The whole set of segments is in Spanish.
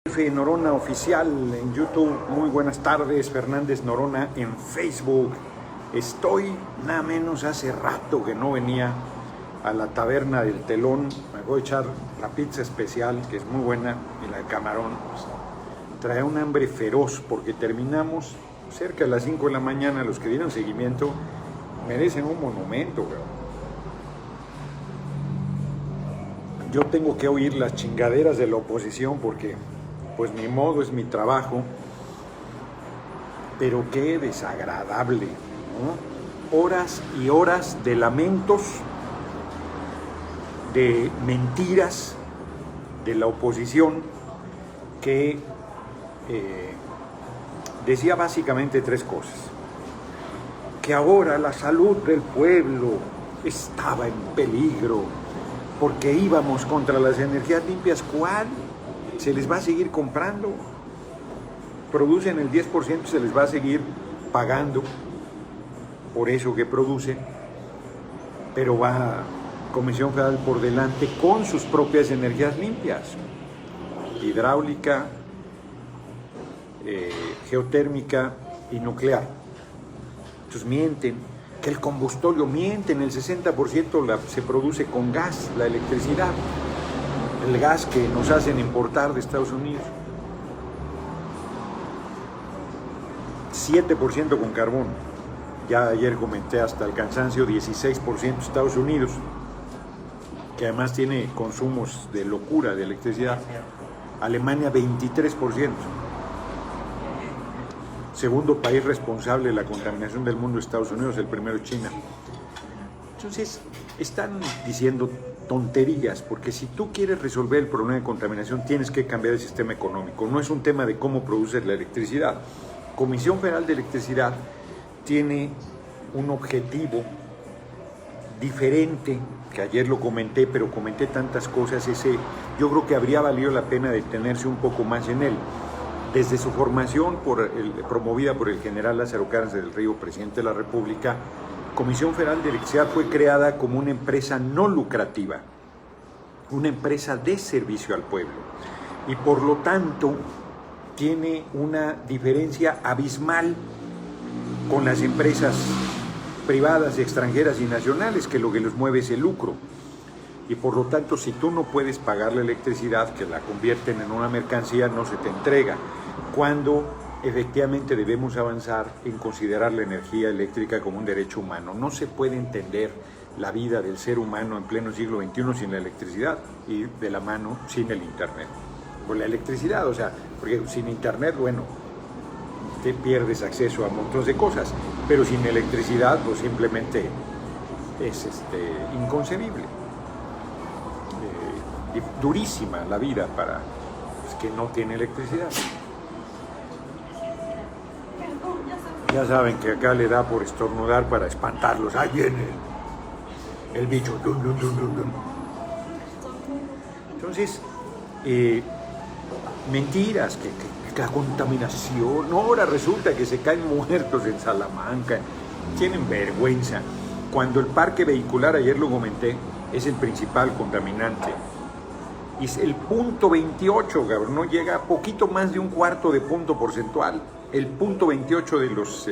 Norona Oficial en YouTube, muy buenas tardes. Fernández Norona en Facebook. Estoy nada menos hace rato que no venía a la taberna del Telón. Me voy a echar la pizza especial, que es muy buena, y la de camarón. Pues, trae un hambre feroz porque terminamos cerca de las 5 de la mañana. Los que dieron seguimiento merecen un monumento, bro. Yo tengo que oír las chingaderas de la oposición porque pues ni modo, es mi trabajo, pero qué desagradable, ¿no? Horas y horas de lamentos, de mentiras de la oposición que decía básicamente tres cosas: que ahora la salud del pueblo estaba en peligro porque íbamos contra las energías limpias. ¿Cuál? Se les va a seguir comprando, producen el 10%, se les va a seguir pagando por eso que producen, pero va Comisión Federal por delante con sus propias energías limpias, hidráulica, geotérmica y nuclear. Entonces mienten, que el combustorio, mienten, el 60% se produce con gas, la electricidad. El gas que nos hacen importar de Estados Unidos, 7% con carbón. Ya ayer comenté hasta el cansancio, 16% Estados Unidos, que además tiene consumos de locura de electricidad. Alemania 23%. Segundo país responsable de la contaminación del mundo, Estados Unidos, el primero China. Entonces, están diciendo tonterías, porque si tú quieres resolver el problema de contaminación tienes que cambiar el sistema económico. No es un tema de cómo produces la electricidad. Comisión Federal de Electricidad tiene un objetivo diferente, que ayer lo comenté, pero comenté tantas cosas, yo creo que habría valido la pena detenerse un poco más en él. Desde su formación promovida por el general Lázaro Cárdenas del Río, presidente de la República, Comisión Federal de Electricidad fue creada como una empresa no lucrativa, una empresa de servicio al pueblo, y por lo tanto tiene una diferencia abismal con las empresas privadas, extranjeras y nacionales, que lo que los mueve es el lucro. Y por lo tanto, si tú no puedes pagar la electricidad, que la convierten en una mercancía, no se te entrega. Cuando efectivamente debemos avanzar en considerar la energía eléctrica como un derecho humano. No se puede entender la vida del ser humano en pleno siglo XXI sin la electricidad, y de la mano sin el Internet. Con la electricidad, o sea, porque sin Internet, bueno, te pierdes acceso a montones de cosas, pero sin electricidad, pues simplemente es inconcebible. Durísima la vida para los que no tienen electricidad. Ya saben que acá le da por estornudar para espantarlos. ¡Ahí viene el bicho! Entonces, mentiras, que la contaminación. No, ahora resulta que se caen muertos en Salamanca. Tienen vergüenza. Cuando el parque vehicular, ayer lo comenté, es el principal contaminante. Y el punto 28, cabrón, no llega a poquito más de un cuarto de punto porcentual. El punto 28 de los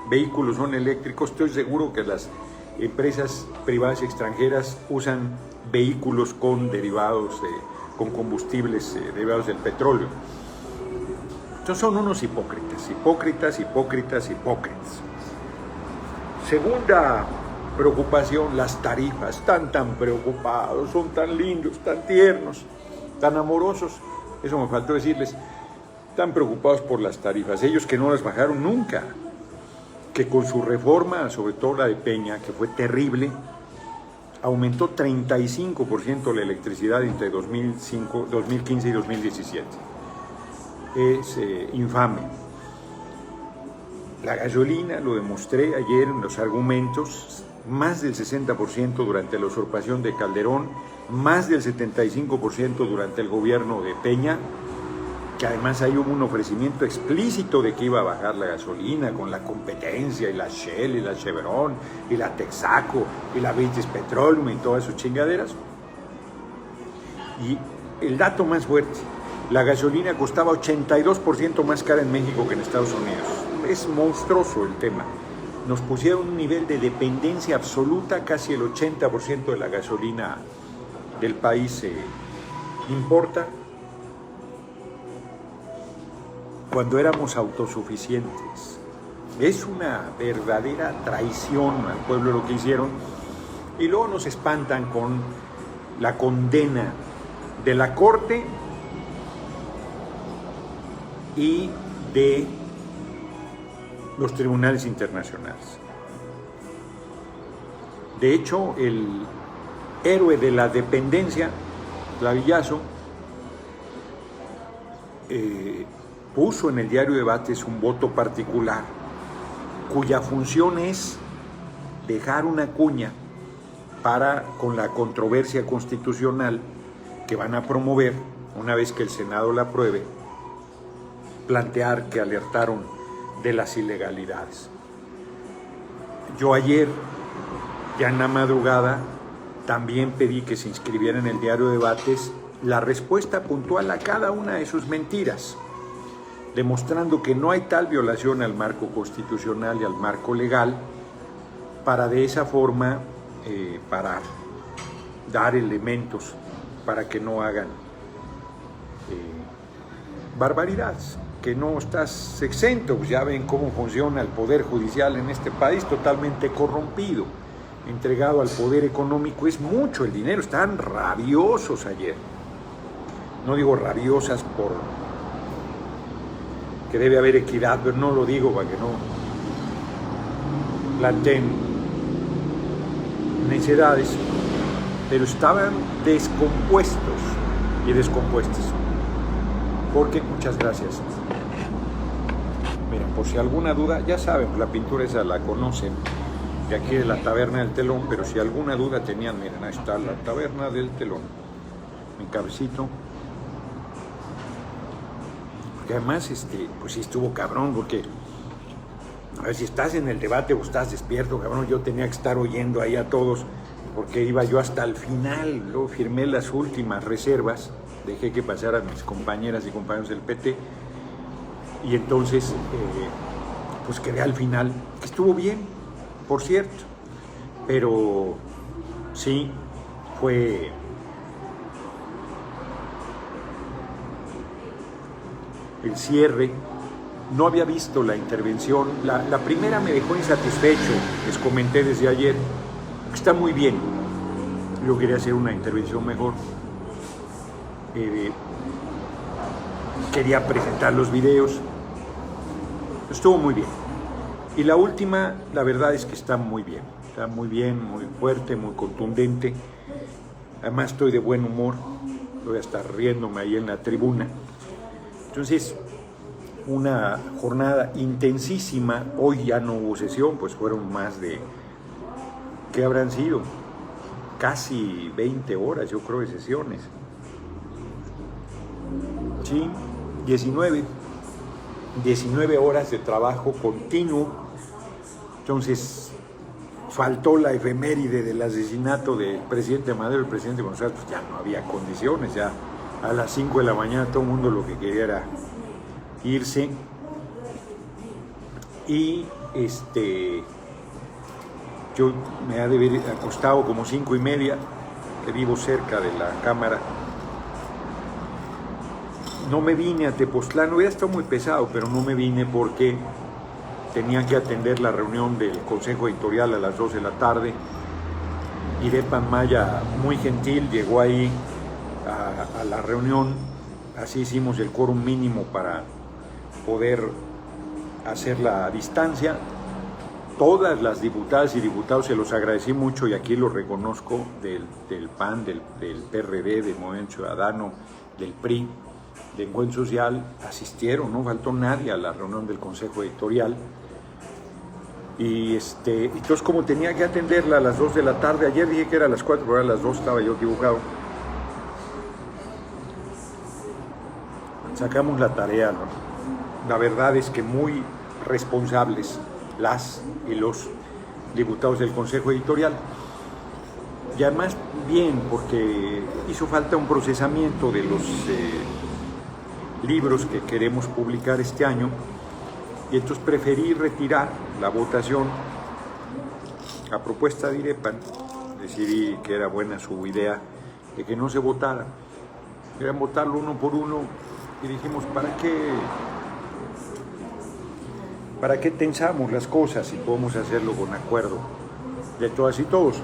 vehículos son eléctricos. Estoy seguro que las empresas privadas extranjeras usan vehículos con derivados, con combustibles derivados del petróleo. Entonces son unos hipócritas. Segunda preocupación, las tarifas. Están tan preocupados, son tan lindos, tan tiernos, tan amorosos. Eso me faltó decirles. Están preocupados por las tarifas, ellos que no las bajaron nunca, que con su reforma, sobre todo la de Peña, que fue terrible, aumentó 35% la electricidad entre 2015 y 2017. Es infame. La gasolina, lo demostré ayer en los argumentos, más del 60% durante la usurpación de Calderón, más del 75% durante el gobierno de Peña, que además ahí hubo un ofrecimiento explícito de que iba a bajar la gasolina con la competencia, y la Shell, y la Chevron, y la Texaco, y la British Petroleum, y todas sus chingaderas. Y el dato más fuerte, La gasolina costaba 82% más cara en México que en Estados Unidos. Es monstruoso el tema. Nos pusieron un nivel de dependencia absoluta, casi el 80% de la gasolina del país se importa, cuando éramos autosuficientes. Es una verdadera traición al pueblo lo que hicieron, y luego nos espantan con la condena de la Corte y de los tribunales internacionales. De hecho, el héroe de la dependencia, Clavillazo, puso en el diario Debates un voto particular, cuya función es dejar una cuña para, con la controversia constitucional que van a promover, una vez que el Senado la apruebe, plantear que alertaron de las ilegalidades. Yo ayer, ya en la madrugada, también pedí que se inscribiera en el diario Debates la respuesta puntual a cada una de sus mentiras, demostrando que no hay tal violación al marco constitucional y al marco legal, para de esa forma para dar elementos para que no hagan barbaridades, que no estás exento. Pues ya ven cómo funciona el poder judicial en este país, totalmente corrompido, entregado al poder económico. Es mucho el dinero, estaban rabiosos ayer. No digo rabiosas por que debe haber equidad, pero no lo digo para que no planteen necedades, pero estaban descompuestos y descompuestos. Porque, muchas gracias. Miren, por si alguna duda, ya saben, la pintura esa la conocen de aquí de la Taberna del Telón, pero si alguna duda tenían, miren, ahí está la Taberna del Telón, mi cabecito. Porque además, pues sí estuvo cabrón, porque a ver, si estás en el debate o estás despierto, cabrón, yo tenía que estar oyendo ahí a todos, porque iba yo hasta el final. Luego firmé las últimas reservas, dejé que pasaran mis compañeras y compañeros del PT, y entonces, pues quedé al final, que estuvo bien, por cierto, pero sí, fue el cierre. No había visto la intervención, la primera me dejó insatisfecho, les comenté desde ayer, está muy bien, yo quería hacer una intervención mejor, quería presentar los videos, estuvo muy bien. Y la última, la verdad es que está muy bien, muy fuerte, muy contundente. Además estoy de buen humor, voy a estar riéndome ahí en la tribuna. Entonces, una jornada intensísima. Hoy ya no hubo sesión, pues fueron más de, ¿qué habrán sido? Casi 20 horas, yo creo, de sesiones. Sí, 19 horas de trabajo continuo. Entonces, faltó la efeméride del asesinato del presidente Madero, el presidente González, pues ya no había condiciones, ya a las 5 de la mañana todo el mundo lo que quería era irse. Y yo me ha de haber acostado como 5:30, que vivo cerca de la Cámara. No me vine a Tepoztlán, hubiera estado muy pesado, pero no me vine porque tenía que atender la reunión del Consejo Editorial a las 2 de la tarde. Y Depan Maya, muy gentil, llegó ahí a la reunión. Así hicimos el quórum mínimo para poder hacerla a distancia. Todas las diputadas y diputados, se los agradecí mucho, y aquí lo reconozco, del PAN, del PRD, del Movimiento Ciudadano, del PRI, de Encuentro Social, asistieron, no faltó nadie a la reunión del Consejo Editorial. Y entonces, como tenía que atenderla a las 2 de la tarde, ayer dije que era a las 4, pero a las 2 estaba yo equivocado. Sacamos la tarea, ¿no? La verdad es que muy responsables las y los diputados del Consejo Editorial. Y además bien, porque hizo falta un procesamiento de los libros que queremos publicar este año, y entonces preferí retirar la votación a propuesta de IREPAN. Decidí que era buena su idea de que no se votara, querían votarlo uno por uno, y dijimos, ¿para qué tensamos las cosas si podemos hacerlo con acuerdo de todas y todos?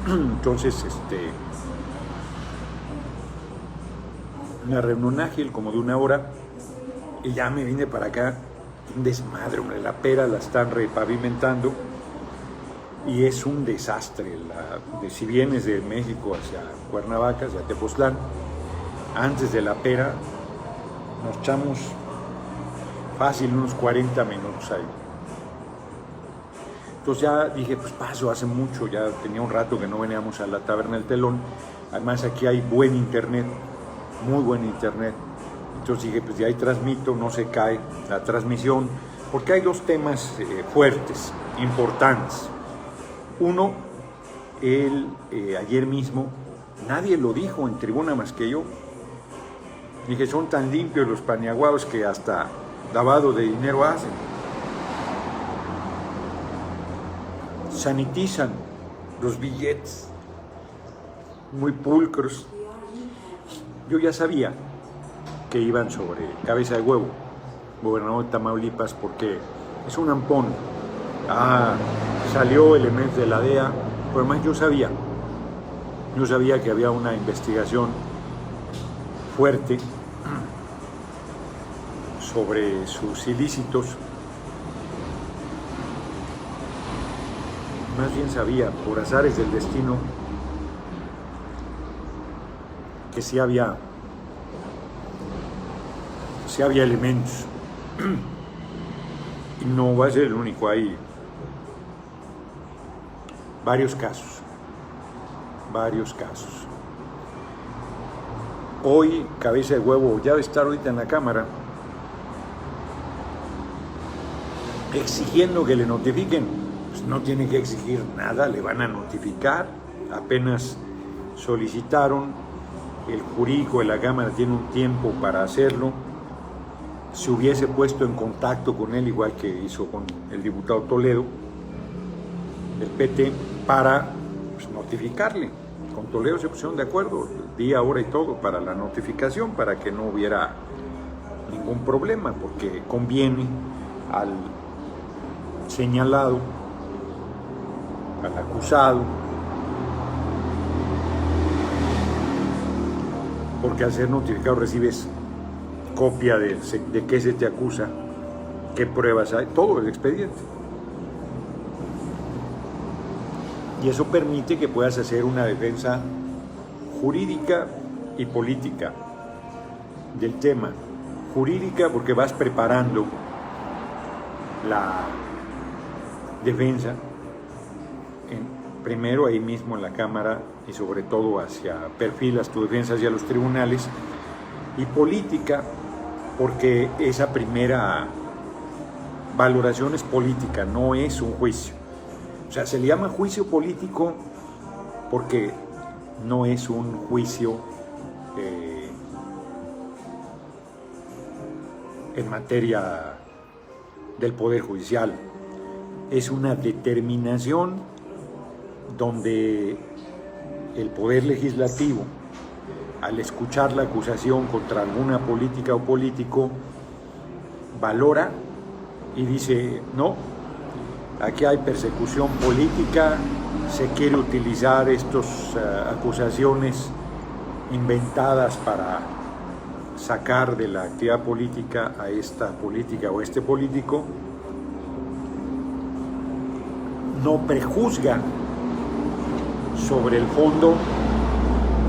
Entonces, una reunión ágil como de 1 hora, y ya me vine para acá, un desmadre, hombre, la pera la están repavimentando y es un desastre. Si vienes de México hacia Cuernavaca, hacia Tepoztlán, antes de la pera nos echamos fácil unos 40 minutos ahí. Entonces ya dije, pues paso, hace mucho, ya tenía un rato que no veníamos a la Taberna del Telón. Además aquí hay buen internet, muy buen internet. Entonces dije, pues de ahí transmito, no se cae la transmisión, porque hay 2 temas fuertes, importantes. Uno, ayer mismo, nadie lo dijo en tribuna más que yo. Dije, son tan limpios los paniaguados que hasta lavado de dinero hacen. Sanitizan los billetes, muy pulcros. Yo ya sabía que iban sobre Cabeza de Huevo, gobernador de Tamaulipas, porque es un ampón. Salió elementos de la DEA, pero además yo sabía que había una investigación fuerte sobre sus ilícitos. Más bien sabía, por azares del destino, que sí había elementos. Y no va a ser el único, hay varios casos. Hoy Cabeza de Huevo ya debe estar ahorita en la Cámara exigiendo que le notifiquen. Pues no tiene que exigir nada, le van a notificar. Apenas solicitaron, el jurídico de la Cámara tiene un tiempo para hacerlo. Se hubiese puesto en contacto con él, igual que hizo con el diputado Toledo, del PT, para notificarle. Con Toledo se pusieron de acuerdo, día, hora y todo, para la notificación, para que no hubiera ningún problema, porque conviene al señalado, al acusado, porque al ser notificado recibes copia de qué se te acusa, qué pruebas hay, todo el expediente. Y eso permite que puedas hacer una defensa jurídica y política del tema. Jurídica porque vas preparando la defensa, primero ahí mismo en la Cámara, y sobre todo perfilas tu defensa hacia los tribunales. Y política porque esa primera valoración es política, no es un juicio. O sea, se le llama juicio político porque no es un juicio en materia del Poder Judicial. Es una determinación donde el Poder Legislativo, al escuchar la acusación contra alguna política o político, valora y dice, no, aquí hay persecución política, se quiere utilizar estas acusaciones inventadas para sacar de la actividad política a esta política o este político. No prejuzga sobre el fondo,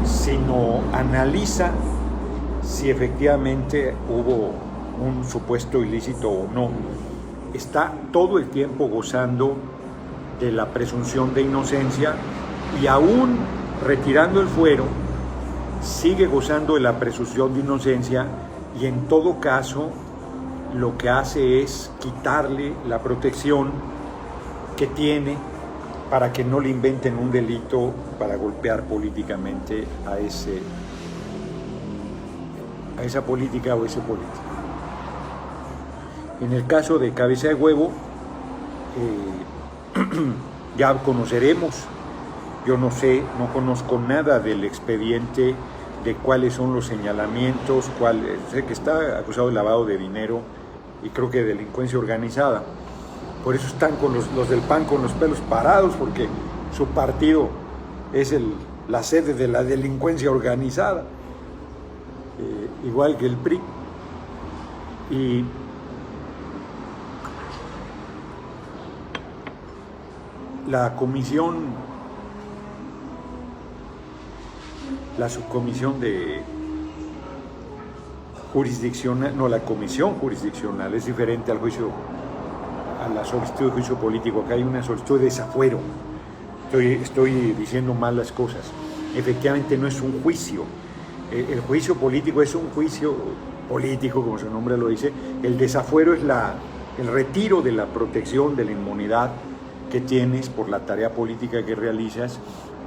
sino analiza si efectivamente hubo un supuesto ilícito o no. Está todo el tiempo gozando de la presunción de inocencia y aún retirando el fuero, sigue gozando de la presunción de inocencia, y en todo caso lo que hace es quitarle la protección que tiene para que no le inventen un delito para golpear políticamente a ese a esa política o ese político. En el caso de Cabeza de Huevo, ya conoceremos, yo no sé, no conozco nada del expediente, de cuáles son los señalamientos, sé que está acusado de lavado de dinero y creo que de delincuencia organizada. Por eso están con los del PAN con los pelos parados, porque su partido es la sede de la delincuencia organizada, igual que el PRI. Y la subcomisión de jurisdiccional, no, la comisión jurisdiccional es diferente al juicio, a la solicitud de juicio político. Acá hay una solicitud de desafuero. Estoy diciendo mal las cosas. Efectivamente no es un juicio. El juicio político es un juicio político, como su nombre lo dice. El desafuero es el retiro de la protección, de la inmunidad que tienes por la tarea política que realizas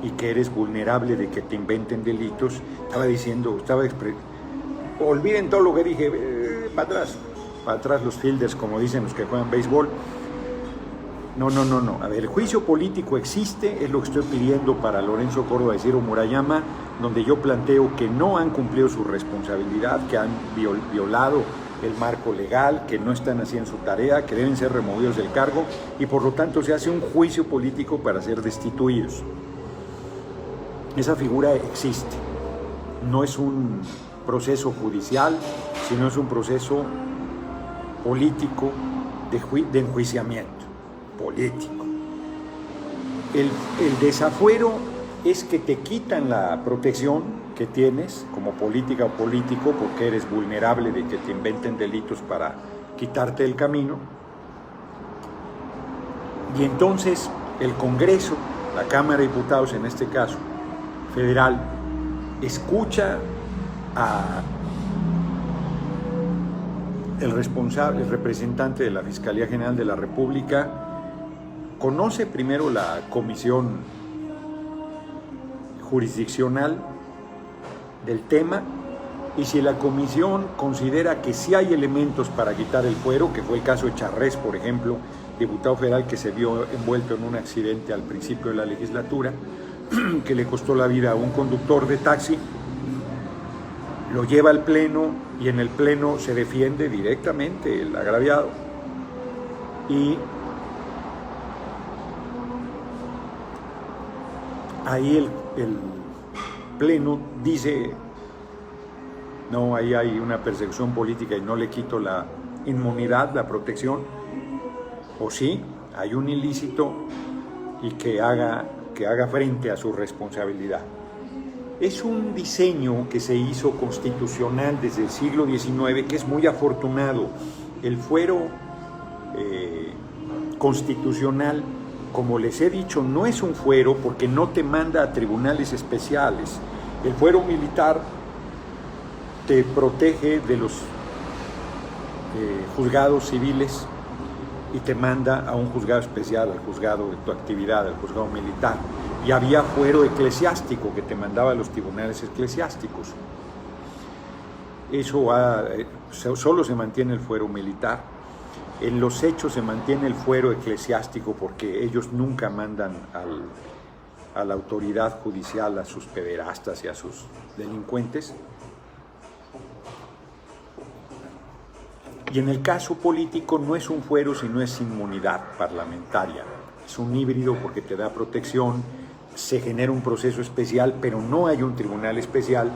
y que eres vulnerable de que te inventen delitos. Olviden todo lo que dije, para atrás los fielders, como dicen los que juegan béisbol. No. A ver, el juicio político existe, es lo que estoy pidiendo para Lorenzo Córdoba y Ciro Murayama, donde yo planteo que no han cumplido su responsabilidad, que han violado el marco legal, que no están haciendo su tarea, que deben ser removidos del cargo y por lo tanto se hace un juicio político para ser destituidos. Esa figura existe, no es un proceso judicial, sino es un proceso político de enjuiciamiento político. El desafuero es que te quitan la protección que tienes como política o político porque eres vulnerable de que te inventen delitos para quitarte el camino. Y entonces el Congreso, la Cámara de Diputados en este caso, federal, escucha a el representante de la Fiscalía General de la República, conoce primero la comisión jurisdiccional del tema y si la comisión considera que sí hay elementos para quitar el fuero, que fue el caso de Charrés, por ejemplo, diputado federal que se vio envuelto en un accidente al principio de la legislatura, que le costó la vida a un conductor de taxi, lo lleva al Pleno y en el Pleno se defiende directamente el agraviado y ahí el Pleno dice, no, ahí hay una persecución política y no le quito la inmunidad, la protección, o sí, hay un ilícito y que haga frente a su responsabilidad. Es un diseño que se hizo constitucional desde el siglo XIX que es muy afortunado. El fuero constitucional, como les he dicho, no es un fuero porque no te manda a tribunales especiales. El fuero militar te protege de los juzgados civiles y te manda a un juzgado especial, al juzgado de tu actividad, al juzgado militar. Y había fuero eclesiástico que te mandaba a los tribunales eclesiásticos. Eso solo se mantiene el fuero militar. En los hechos se mantiene el fuero eclesiástico porque ellos nunca mandan a la autoridad judicial a sus pederastas y a sus delincuentes. Y en el caso político no es un fuero, sino es inmunidad parlamentaria. Es un híbrido porque te da protección, se genera un proceso especial, pero no hay un tribunal especial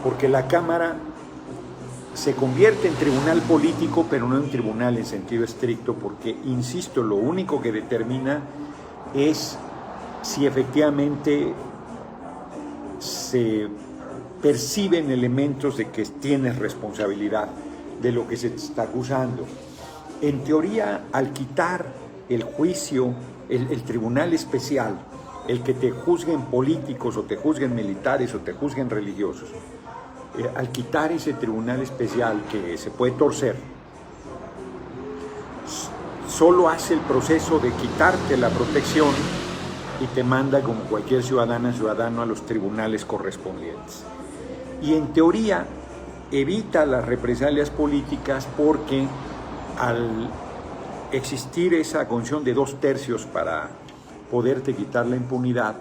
porque la Cámara se convierte en tribunal político, pero no en tribunal en sentido estricto, porque, insisto, lo único que determina es si efectivamente se perciben elementos de que tienes responsabilidad de lo que se te está acusando. En teoría, al quitar el juicio, el tribunal especial, el que te juzguen políticos o te juzguen militares o te juzguen religiosos, al quitar ese tribunal especial que se puede torcer, solo hace el proceso de quitarte la protección y te manda como cualquier ciudadano a los tribunales correspondientes. Y en teoría, evita las represalias políticas porque al existir esa condición de 2/3 para poderte quitar la impunidad,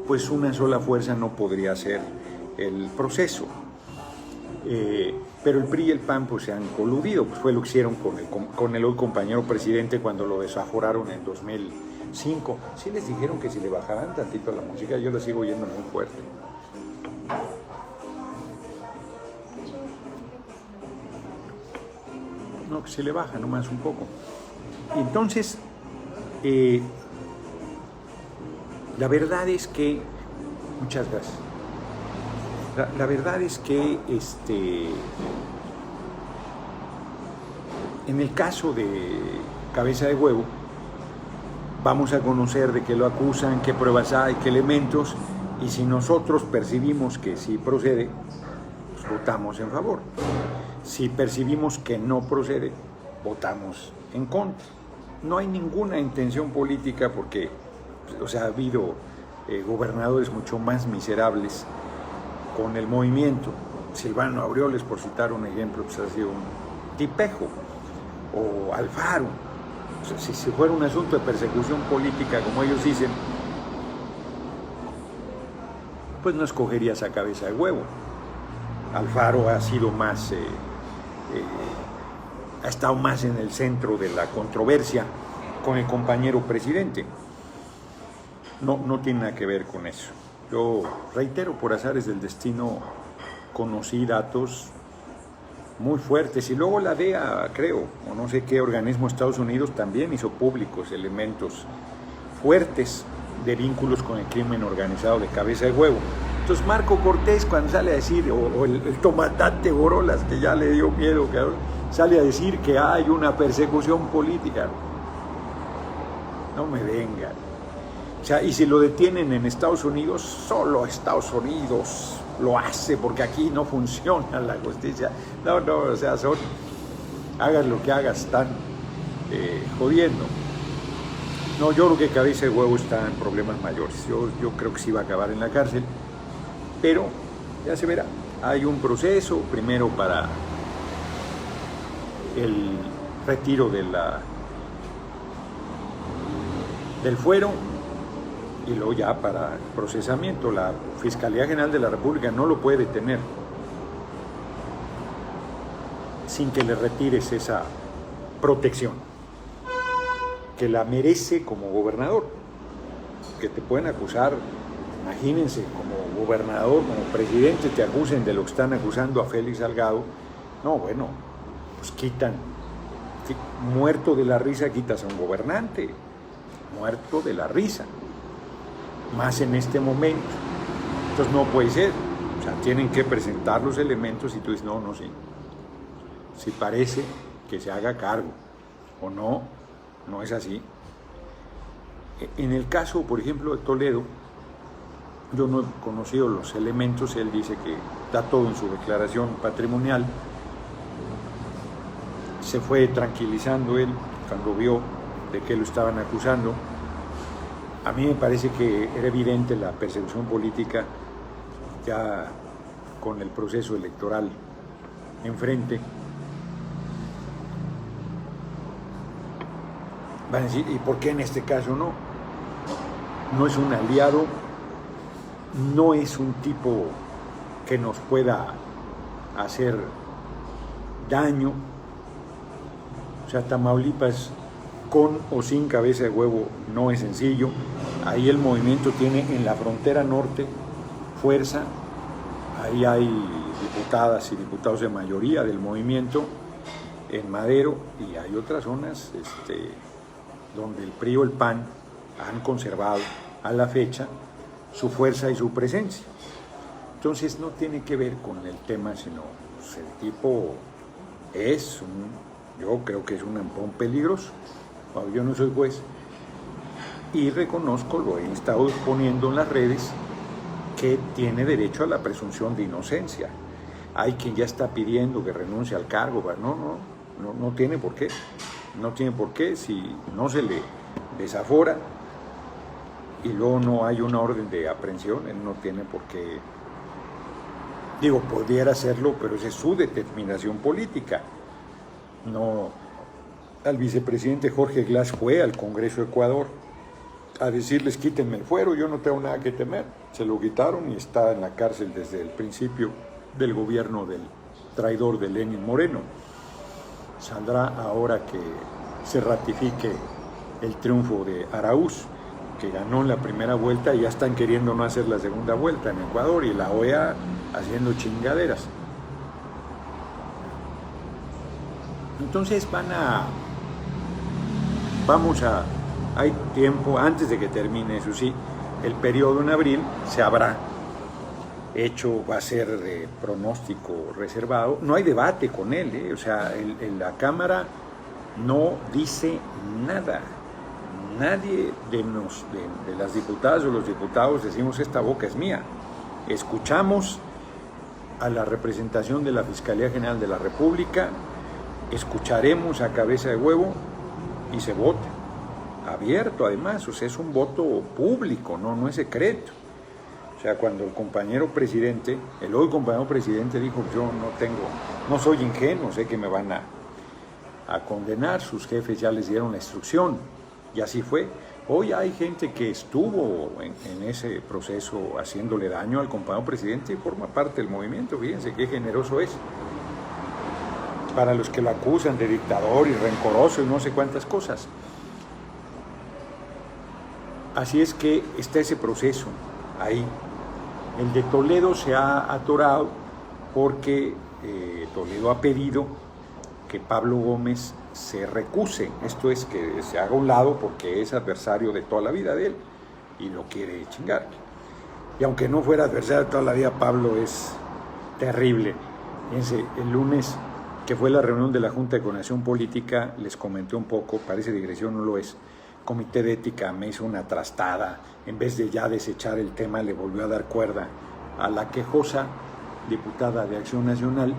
pues una sola fuerza no podría hacer el proceso. Pero el PRI y el PAN pues se han coludido, pues fue lo que hicieron con el hoy compañero presidente cuando lo desaforaron en 2005. Sí les dijeron que si le bajaran tantito a la música, yo la sigo oyendo muy fuerte. No, que se le baja nomás un poco. Entonces, la verdad es que, muchas gracias. La verdad es que en el caso de Cabeza de Huevo, vamos a conocer de qué lo acusan, qué pruebas hay, qué elementos, y si nosotros percibimos que sí procede, pues votamos en favor. Si percibimos que no procede, votamos en contra. No hay ninguna intención política porque, o sea, ha habido gobernadores mucho más miserables con el movimiento. Silvano Aureoles, por citar un ejemplo, pues ha sido un tipejo, o Alfaro. O sea, si fuera un asunto de persecución política, como ellos dicen, pues no escogerías a Cabeza de Huevo. Alfaro ha sido más, ha estado más en el centro de la controversia con el compañero presidente. No tiene nada que ver con eso. Yo reitero, por azares del destino, conocí datos muy fuertes y luego la DEA, creo, o no sé qué organismo de Estados Unidos también hizo públicos elementos fuertes de vínculos con el crimen organizado de Cabeza de Huevo. Entonces Marco Cortés, cuando sale a decir, o el comandante Borolas, que ya le dio miedo, sale a decir que hay una persecución política. No me vengan. O sea, y si lo detienen en Estados Unidos, solo Estados Unidos lo hace, porque aquí no funciona la justicia. No, o sea, hagas lo que hagas, están jodiendo. No, yo creo que Cabeza de Huevo está en problemas mayores. Yo creo que sí va a acabar en la cárcel, pero ya se verá. Hay un proceso, primero para el retiro del fuero, y luego ya para procesamiento. La Fiscalía General de la República no lo puede detener sin que le retires esa protección que la merece como gobernador, que te pueden acusar. Imagínense, como gobernador, como presidente, te acusen de lo que están acusando a Félix Salgado. No, bueno, pues muerto de la risa quitas a un gobernante, muerto de la risa, más en este momento. Entonces no puede ser. O sea, tienen que presentar los elementos y tú dices, no, sí. Si parece que se haga cargo o no, no es así. En el caso, por ejemplo, de Toledo, yo no he conocido los elementos. Él dice que está todo en su declaración patrimonial. Se fue tranquilizando él cuando vio de qué lo estaban acusando. A mí me parece que era evidente la persecución política ya con el proceso electoral enfrente. Van a decir, ¿y por qué en este caso no? No es un aliado, no es un tipo que nos pueda hacer daño. O sea, Tamaulipas, con o sin Cabeza de Huevo, no es sencillo. Ahí el movimiento tiene en la frontera norte fuerza. Ahí hay diputadas y diputados de mayoría del movimiento, en Madero, y hay otras zonas donde el PRI o el PAN han conservado a la fecha su fuerza y su presencia. Entonces no tiene que ver con el tema, sino pues, el tipo yo creo que es un ampón peligroso. Bueno, yo no soy juez y reconozco, lo he estado poniendo en las redes, que tiene derecho a la presunción de inocencia. Hay quien ya está pidiendo que renuncie al cargo. No tiene por qué. No tiene por qué. Si no se le desafora y luego no hay una orden de aprehensión, él no tiene por qué Digo, pudiera hacerlo, pero esa es su determinación política. No, al vicepresidente Jorge Glass fue al Congreso de Ecuador a decirles quítenme el fuero, yo no tengo nada que temer. Se lo quitaron y está en la cárcel desde el principio del gobierno del traidor de Lenín Moreno. Saldrá ahora que se ratifique el triunfo de Araúz, que ganó en la primera vuelta y ya están queriendo no hacer la segunda vuelta en Ecuador, y la OEA haciendo chingaderas. Entonces hay tiempo, antes de que termine, eso sí, el periodo en abril se habrá hecho, va a ser de pronóstico reservado, no hay debate con él, o sea, la Cámara no dice nada. Nadie de las diputadas o los diputados decimos esta boca es mía. Escuchamos a la representación de la Fiscalía General de la República, escucharemos a cabeza de huevo y se vota. Abierto además, o sea, es un voto público, no es secreto. O sea, cuando el compañero presidente, el hoy compañero presidente dijo, yo no soy ingenuo, sé que me van a condenar, sus jefes ya les dieron la instrucción, y así fue. Hoy hay gente que estuvo en ese proceso haciéndole daño al compañero presidente y forma parte del movimiento, fíjense qué generoso es. Para los que lo acusan de dictador y rencoroso y no sé cuántas cosas. Así es que está ese proceso ahí. El de Toledo se ha atorado porque Toledo ha pedido que Pablo Gómez se recuse, esto es que se haga a un lado porque es adversario de toda la vida de él y lo quiere chingar. Y aunque no fuera adversario de toda la vida, Pablo es terrible. Fíjense, el lunes que fue la reunión de la Junta de Coordinación Política, les comenté un poco, parece digresión, no lo es. Comité de Ética me hizo una trastada, en vez de ya desechar el tema, le volvió a dar cuerda a la quejosa diputada de Acción Nacional.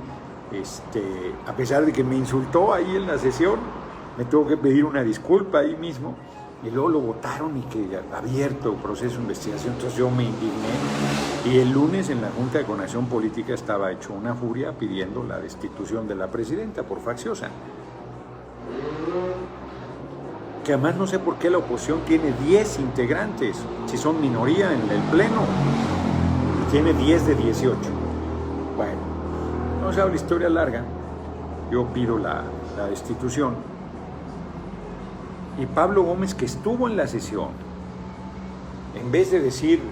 A pesar de que me insultó ahí en la sesión, me tuvo que pedir una disculpa ahí mismo, y luego lo votaron y que abierto proceso de investigación. Entonces yo me indigné, y el lunes en la Junta de Coordinación Política estaba hecho una furia pidiendo la destitución de la presidenta por facciosa. Que además no sé por qué la oposición tiene 10 integrantes, si son minoría en el Pleno, tiene 10 de 18. Bueno, no se la historia larga, yo pido la destitución. Y Pablo Gómez, que estuvo en la sesión, en vez de decir,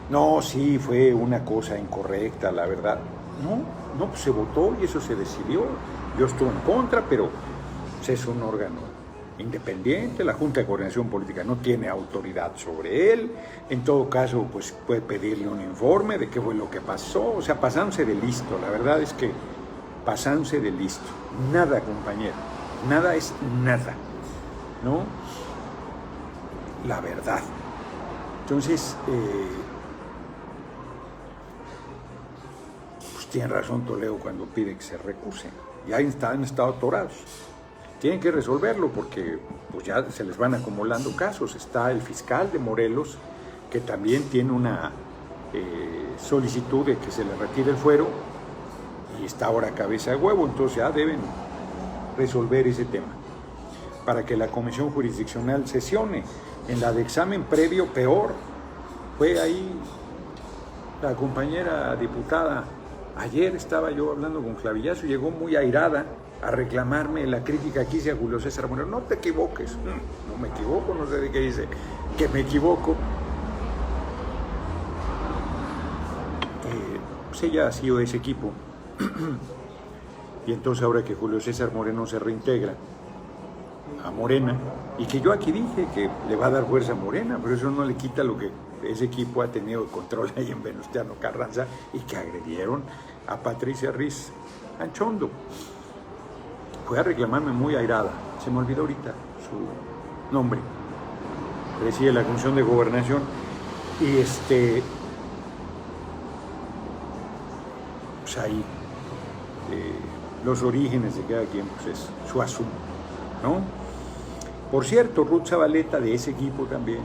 no, sí, fue una cosa incorrecta, la verdad, no, pues se votó y eso se decidió. Yo estuve en contra, pero pues, es un órgano independiente, la Junta de Coordinación Política no tiene autoridad sobre él, en todo caso pues puede pedirle un informe de qué fue lo que pasó, o sea, pasándose de listo, la verdad es que pasándose de listo, nada, compañero, nada es nada, ¿no? La verdad. Entonces, pues tiene razón Toledo cuando pide que se recuse, ya han estado atorados. Tienen que resolverlo porque pues ya se les van acumulando casos. Está el fiscal de Morelos, que también tiene una solicitud de que se le retire el fuero, y está ahora cabeza de huevo, entonces ya deben resolver ese tema para que la comisión jurisdiccional sesione. En la de examen previo, peor, fue ahí la compañera diputada. Ayer estaba yo hablando con Clavillazo, llegó muy airada a reclamarme la crítica que hice a Julio César Moreno. No te equivoques. No me equivoco, no sé de qué dice que me equivoco. Pues ella ha sido de ese equipo. Y entonces ahora que Julio César Moreno se reintegra a Morena, y que yo aquí dije que le va a dar fuerza a Morena, pero eso no le quita lo que ese equipo ha tenido de control ahí en Venustiano Carranza, y que agredieron a Patricia Riz Anchondo. Fue a reclamarme muy airada, se me olvidó ahorita su nombre, preside la Comisión de Gobernación, y pues ahí los orígenes de cada quien pues es su asunto, ¿no? Por cierto, Ruth Zabaleta, de ese equipo también,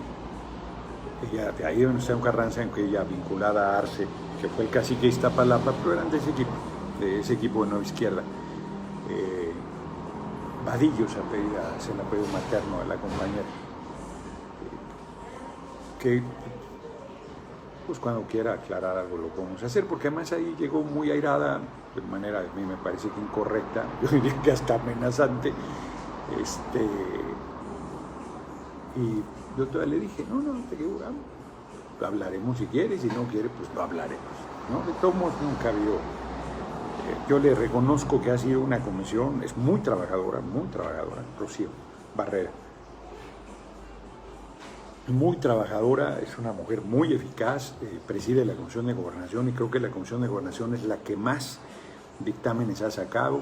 ella de ahí donde está en Carranza, en que ella vinculada a Arce, que fue el cacique de Iztapalapa, pero eran de ese equipo de Nueva Izquierda. Vadillo se el apellido materno de la compañera. Que pues cuando quiera aclarar algo lo podemos hacer, porque además ahí llegó muy airada, de manera a mí me parece que incorrecta, yo diría que hasta amenazante, y yo todavía le dije, no te equivocamos, hablaremos si quiere, si no quiere, pues no hablaremos, ¿no? De todos modos nunca ha habido, yo le reconozco que ha sido una comisión, es muy trabajadora, Rocío Barrera. Muy trabajadora, es una mujer muy eficaz, preside la Comisión de Gobernación y creo que la Comisión de Gobernación es la que más dictámenes ha sacado.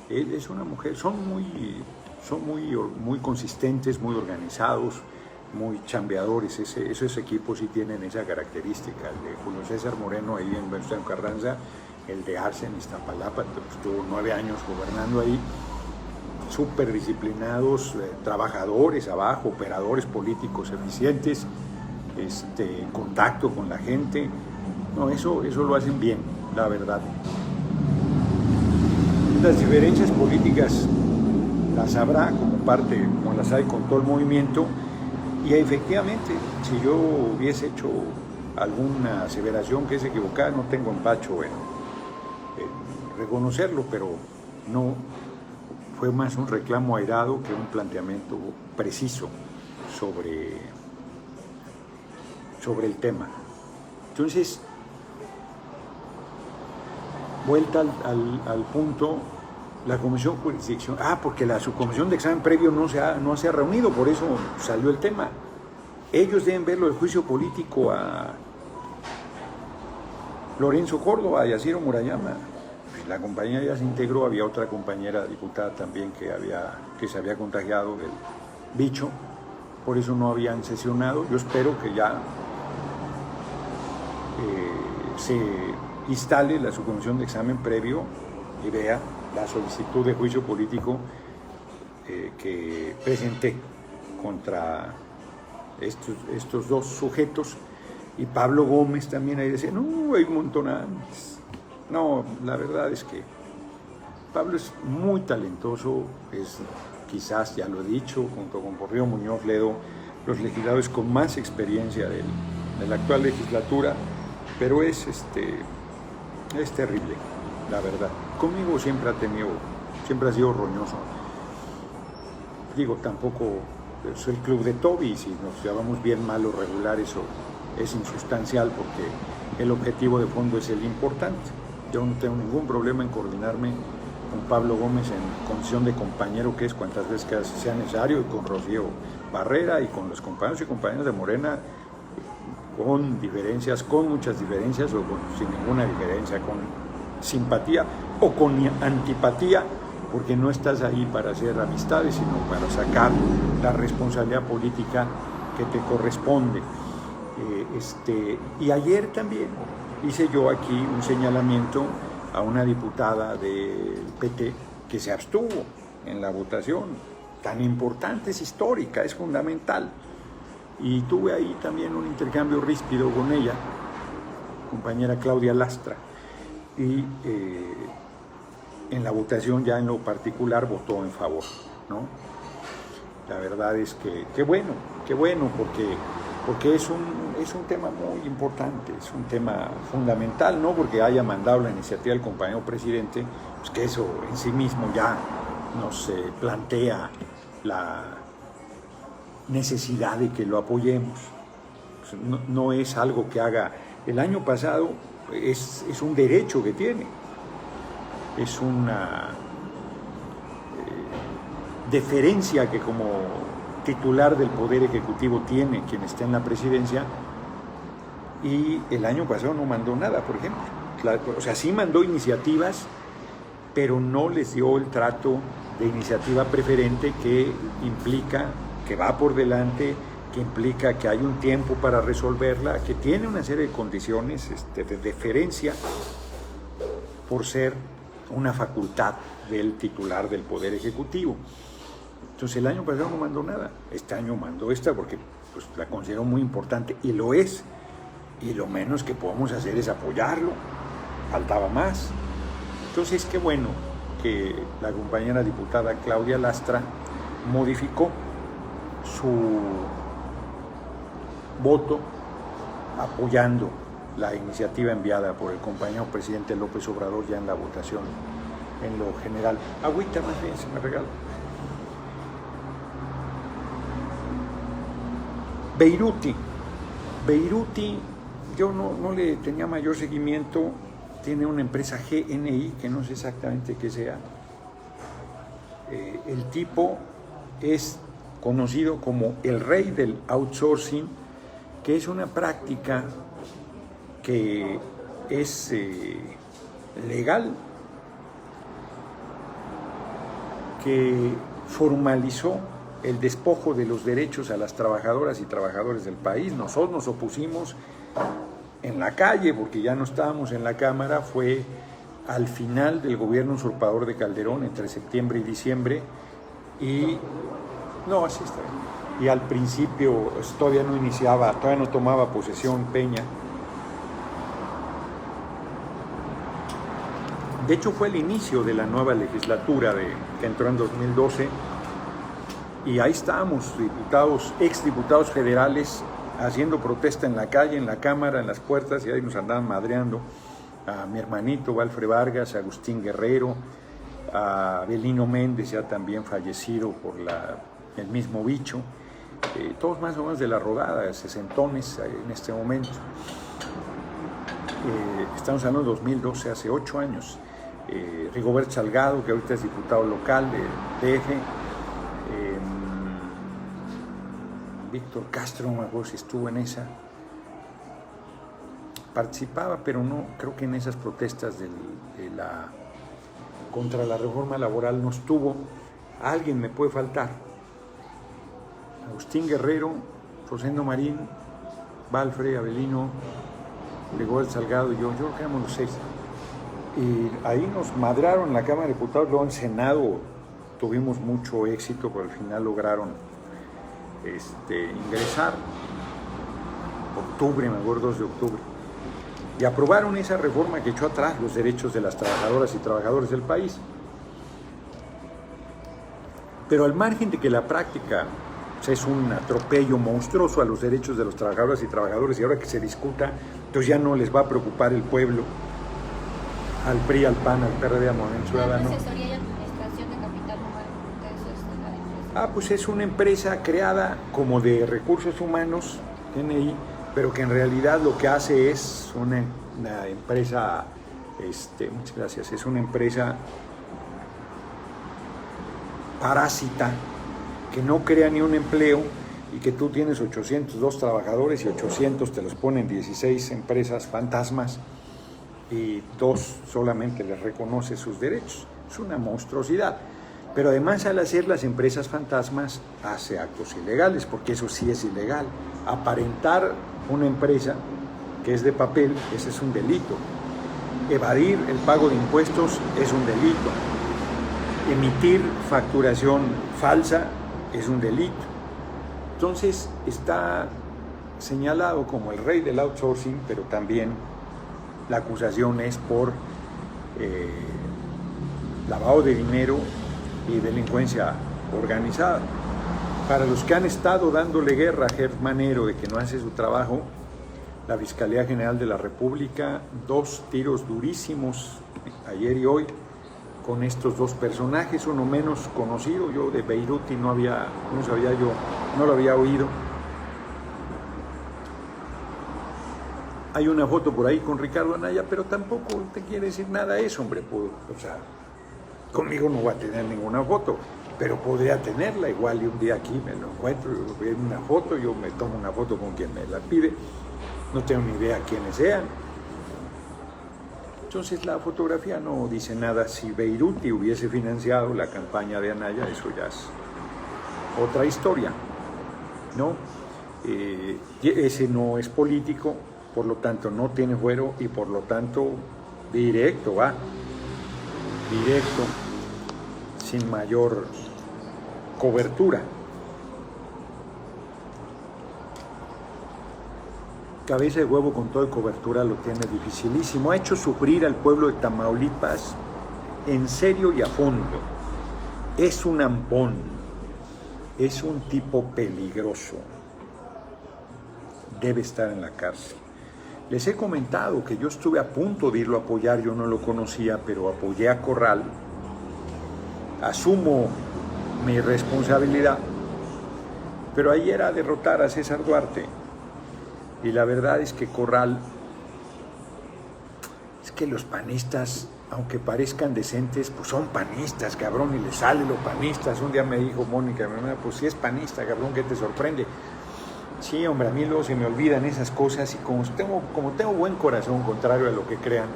Es una mujer, son muy consistentes, muy organizados, muy chambeadores. Esos equipos sí tienen esa característica. El de Julio César Moreno ahí en Venustiano Carranza, el de Arce en Iztapalapa, estuvo 9 años gobernando ahí. Súper disciplinados, trabajadores abajo, operadores políticos eficientes, en contacto con la gente. No, eso lo hacen bien, la verdad. Las diferencias políticas las habrá como las hay con todo el movimiento, y efectivamente, si yo hubiese hecho alguna aseveración que es equivocada, no tengo empacho en reconocerlo, pero no. Fue más un reclamo airado que un planteamiento preciso sobre el tema. Entonces, vuelta al punto, la comisión jurisdicción, porque la subcomisión de examen previo no se ha reunido, por eso salió el tema. Ellos deben verlo del juicio político a Lorenzo Córdoba y a Ciro Murayama. La compañía ya se integró, había otra compañera diputada también que se había contagiado del bicho, por eso no habían sesionado. Yo espero que ya se instale la subcomisión de examen previo y vea la solicitud de juicio político que presenté contra estos dos sujetos, y Pablo Gómez también ahí decía, no, hay un montón antes. No, la verdad es que Pablo es muy talentoso, es quizás, ya lo he dicho, junto con Porfirio Muñoz Ledo, los legisladores con más experiencia de la actual legislatura, pero es terrible, la verdad. Conmigo siempre ha sido roñoso. Digo, tampoco es el club de Toby, si nos llevamos bien, mal o regular, eso es insustancial, porque el objetivo de fondo es el importante. Yo no tengo ningún problema en coordinarme con Pablo Gómez en condición de compañero, que es cuantas veces que sea necesario, y con Rocío Barrera y con los compañeros y compañeras de Morena, con diferencias, con muchas diferencias, o sin ninguna diferencia, con simpatía o con antipatía, porque no estás ahí para hacer amistades, sino para sacar la responsabilidad política que te corresponde. Y ayer también hice yo aquí un señalamiento a una diputada del PT que se abstuvo en la votación tan importante, es histórica, es fundamental. Y tuve ahí también un intercambio ríspido con ella, compañera Claudia Lastra, y en la votación ya en lo particular votó en favor, ¿no? La verdad es que qué bueno, porque es un tema muy importante, es un tema fundamental, no porque haya mandado la iniciativa del compañero presidente, pues que eso en sí mismo ya nos plantea la necesidad de que lo apoyemos. No es algo que haga el año pasado, es un derecho que tiene, es una deferencia que como titular del Poder Ejecutivo tiene quien está en la presidencia, y el año pasado no mandó nada, por ejemplo. O sea, sí mandó iniciativas, pero no les dio el trato de iniciativa preferente que implica que va por delante, que implica que hay un tiempo para resolverla, que tiene una serie de condiciones de deferencia por ser una facultad del titular del Poder Ejecutivo. Entonces el año pasado no mandó nada, este año mandó esta porque pues, la consideró muy importante, y lo es, y lo menos que podemos hacer es apoyarlo, faltaba más. Entonces, qué bueno que la compañera diputada Claudia Lastra modificó su voto apoyando la iniciativa enviada por el compañero presidente López Obrador ya en la votación en lo general. Agüita más bien, se me regala. Beiruti, yo no le tenía mayor seguimiento, tiene una empresa GNI, que no sé exactamente qué sea. El tipo es conocido como el rey del outsourcing, que es una práctica que es legal, que formalizó el despojo de los derechos a las trabajadoras y trabajadores del país. Nosotros nos opusimos en la calle porque ya no estábamos en la Cámara, fue al final del gobierno usurpador de Calderón, entre septiembre y diciembre, y no, así está bien. Y al principio todavía no tomaba posesión Peña. De hecho, fue el inicio de la nueva legislatura que entró en 2012, y ahí estábamos, exdiputados federales, haciendo protesta en la calle, en la Cámara, en las puertas, y ahí nos andaban madreando a mi hermanito Valfre Vargas, a Agustín Guerrero, a Abelino Méndez, ya también fallecido por el mismo bicho, todos más o menos de la rodada, sesentones en este momento. Estamos hablando de 2012, hace 8 años. Rigoberto Salgado, que ahorita es diputado local del DF, Víctor Castro, no me acuerdo si estuvo en esa, participaba, pero no, creo que en esas protestas contra la reforma laboral no estuvo. Alguien me puede faltar: Agustín Guerrero, Rosendo Marín, Valfre, Abelino, Rigoberto Salgado y yo creo que éramos los 6. Y ahí nos madraron en la Cámara de Diputados, luego en Senado tuvimos mucho éxito, pero al final lograron ingresar, octubre, me acuerdo, 2 de octubre, y aprobaron esa reforma que echó atrás los derechos de las trabajadoras y trabajadores del país. Pero al margen de que la práctica es un atropello monstruoso a los derechos de los trabajadores y trabajadores, y ahora que se discuta, entonces ya no les va a preocupar el pueblo, al PRI, al PAN, al PRD, al Movimiento Ciudadano. ¿Asesoría y administración de capital humano? Eso es la empresa. Pues es una empresa creada como de recursos humanos, GNI, pero que en realidad lo que hace es una empresa, muchas gracias, es una empresa parásita que no crea ni un empleo, y que tú tienes 802 trabajadores y 800 te los ponen 16 empresas fantasmas, y 2 solamente les reconoce sus derechos. Es una monstruosidad. Pero además, al hacer las empresas fantasmas, hace actos ilegales, porque eso sí es ilegal. Aparentar una empresa que es de papel, ese es un delito. Evadir el pago de impuestos es un delito. Emitir facturación falsa es un delito. Entonces, está señalado como el rey del outsourcing, pero también la acusación es por lavado de dinero y delincuencia organizada. Para los que han estado dándole guerra a Gertz Manero de que no hace su trabajo, la Fiscalía General de la República, 2 tiros durísimos ayer y hoy con estos 2 personajes, uno menos conocido. Yo de Beiruti no lo había oído. Hay una foto por ahí con Ricardo Anaya, pero tampoco te quiere decir nada eso, hombre. O sea, conmigo no va a tener ninguna foto, pero podría tenerla. Igual y un día aquí me lo encuentro, yo veo una foto, yo me tomo una foto con quien me la pide. No tengo ni idea quiénes sean. Entonces la fotografía no dice nada. Si Beiruti hubiese financiado la campaña de Anaya, eso ya es otra historia, ¿no? Ese no es político, por lo tanto no tiene fuero, y por lo tanto directo, sin mayor cobertura. Cabeza de Huevo con toda cobertura lo tiene dificilísimo. Ha hecho sufrir al pueblo de Tamaulipas en serio y a fondo. Es un ampón, es un tipo peligroso. Debe estar en la cárcel. Les he comentado que yo estuve a punto de irlo a apoyar, yo no lo conocía, pero apoyé a Corral. Asumo mi responsabilidad, pero ahí era derrotar a César Duarte. Y la verdad es que Corral, es que los panistas, aunque parezcan decentes, pues son panistas, cabrón, y les sale los panistas. Un día me dijo Mónica, mi hermana, pues si es panista, cabrón, ¿qué te sorprende? Sí, hombre, a mí luego se me olvidan esas cosas y como tengo buen corazón, contrario a lo que crean,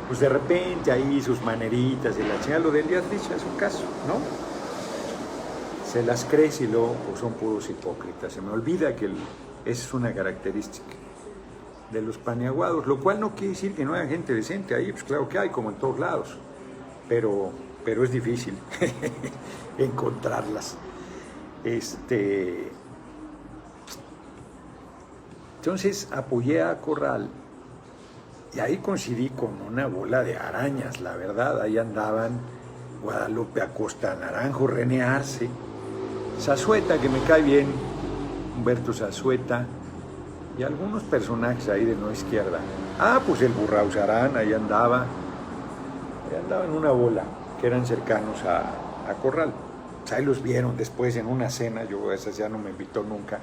pues de repente ahí sus maneritas y la chingada, lo del Díaz Richa es un caso, ¿no? Se las crees y luego pues son puros hipócritas. Se me olvida que esa es una característica de los paniaguados, lo cual no quiere decir que no haya gente decente ahí, pues claro que hay, como en todos lados, pero es difícil encontrarlas. Entonces apoyé a Corral y ahí coincidí con una bola de arañas, la verdad. Ahí andaban Guadalupe Acosta Naranjo, René Arce, Zazueta, que me cae bien, Humberto Zazueta, y algunos personajes ahí de no izquierda. Pues el Burrauzarán, ahí andaba en una bola, que eran cercanos a Corral. Pues ahí los vieron después en una cena, yo a esas ya no me invitó nunca.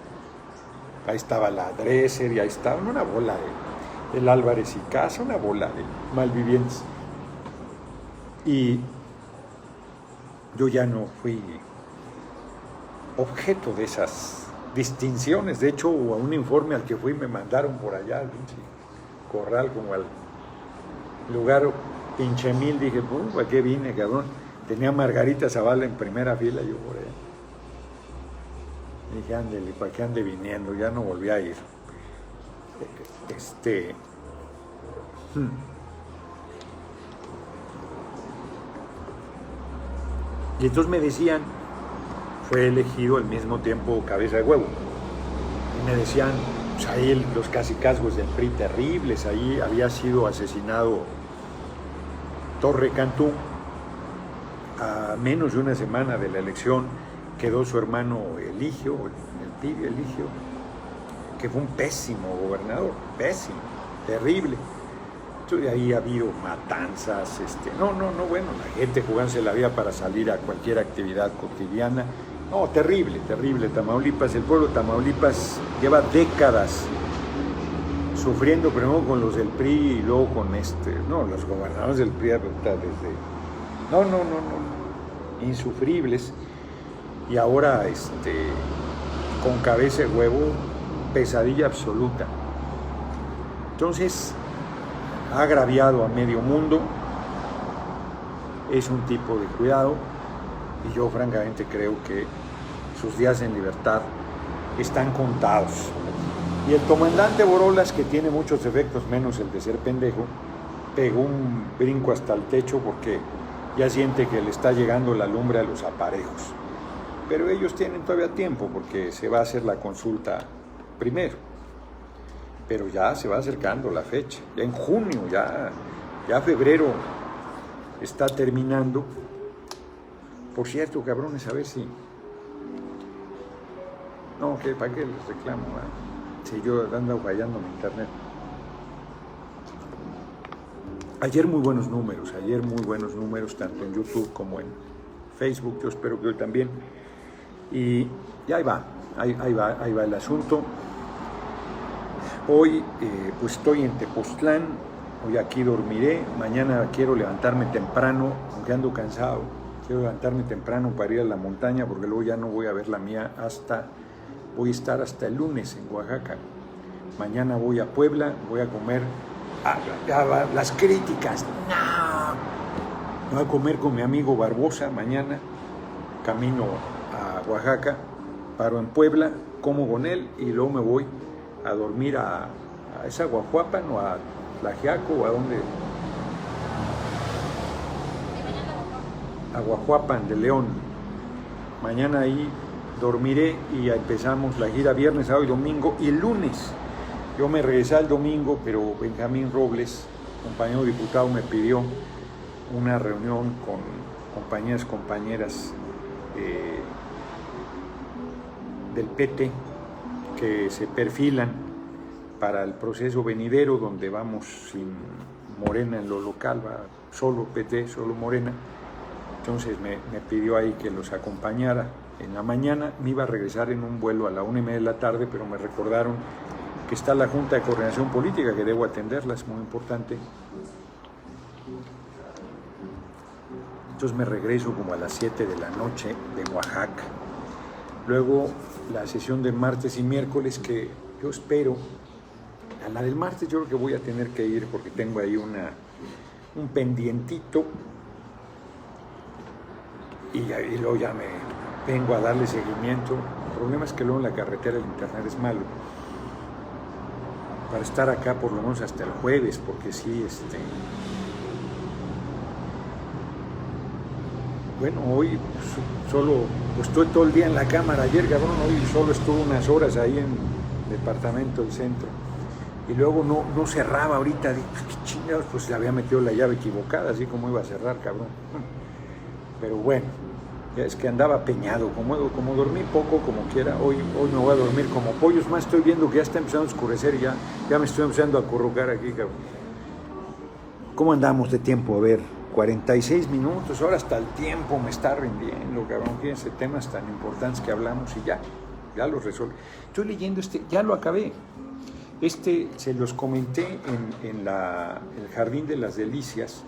Ahí estaba la Dresser y ahí estaba una bola del Álvarez y Casa, una bola de malvivientes. Y yo ya no fui objeto de esas distinciones. De hecho, a un informe al que fui me mandaron por allá al pinche Corral, como al lugar pinche mil. Dije, ¿para qué vine, cabrón? Tenía a Margarita Zavala en primera fila, yo por allá. Dije, ándele, ¿para qué ande viniendo? Ya no volví a ir. Y entonces me decían, fue elegido al mismo tiempo Cabeza de Huevo. Y me decían, pues ahí los cacicazgos del PRI terribles, ahí había sido asesinado Torre Cantú. A menos de una semana de la elección quedó su hermano Eligio, el tibio Eligio, que fue un pésimo gobernador, pésimo, terrible. Entonces ahí ha habido matanzas, bueno, la gente jugándose la vida para salir a cualquier actividad cotidiana. No, terrible, terrible Tamaulipas. El pueblo de Tamaulipas lleva décadas sufriendo, primero con los del PRI y luego con los gobernadores del PRI insufribles. Y ahora con Cabeza de Huevo, pesadilla absoluta. Entonces, ha agraviado a medio mundo, es un tipo de cuidado, y yo francamente creo que sus días en libertad están contados. Y el comandante Borolas, que tiene muchos defectos, menos el de ser pendejo, pegó un brinco hasta el techo porque ya siente que le está llegando la lumbre a los aparejos. Pero ellos tienen todavía tiempo porque se va a hacer la consulta primero. Pero ya se va acercando la fecha. Ya en junio, ya febrero está terminando. Por cierto, cabrones, a ver si... No, ¿para qué les reclamo? Si yo ando fallando mi internet. Ayer muy buenos números, tanto en YouTube como en Facebook. Yo espero que hoy también. Y ahí va el asunto. Hoy pues estoy en Tepoztlán, hoy aquí dormiré, mañana quiero levantarme temprano, aunque ando cansado, quiero levantarme temprano para ir a la montaña, porque luego ya no voy a ver la mía voy a estar hasta el lunes en Oaxaca. Mañana voy a Puebla, voy a comer, las críticas, no, voy a comer con mi amigo Barbosa mañana, camino a Oaxaca, paro en Puebla, como con él y luego me voy a dormir a esa Guajuapan o a Tlaxiaco o a donde, a Guajuapan de León. Mañana ahí dormiré y empezamos la gira viernes, sábado y domingo, y el lunes Yo me regresé el domingo, pero Benjamín Robles, compañero diputado, me pidió una reunión con compañeras del PT que se perfilan para el proceso venidero, donde vamos sin Morena en lo local, va solo PT, solo Morena. Entonces me pidió ahí que los acompañara en la mañana. Me iba a regresar en un vuelo a la 1:30 de la tarde, pero me recordaron que está la Junta de Coordinación Política, que debo atenderla, es muy importante. Entonces me regreso como a las 7 de la noche de Oaxaca. Luego la sesión de martes y miércoles, que yo espero, a la del martes yo creo que voy a tener que ir porque tengo ahí un pendientito y luego ya me vengo a darle seguimiento. El problema es que luego en la carretera el internet es malo. Para estar acá por lo menos hasta el jueves, porque sí, bueno, hoy solo estuve todo el día en la cámara. Ayer, cabrón, hoy solo estuve unas horas ahí en el departamento del centro. Y luego no cerraba ahorita. Dije, pues qué chingados, pues le había metido la llave equivocada, así como iba a cerrar, cabrón. Pero bueno, es que andaba peñado. Como dormí poco, como quiera, hoy me voy a dormir como pollo. Es más, estoy viendo que ya está empezando a oscurecer y ya me estoy empezando a acurrucar aquí, cabrón. ¿Cómo andamos de tiempo? A ver, 46 minutos, ahora hasta el tiempo me está rindiendo, cabrón. Fíjense, temas tan importantes que hablamos y ya los resolví. Estoy leyendo ya lo acabé. Se los comenté en el Jardín de las Delicias.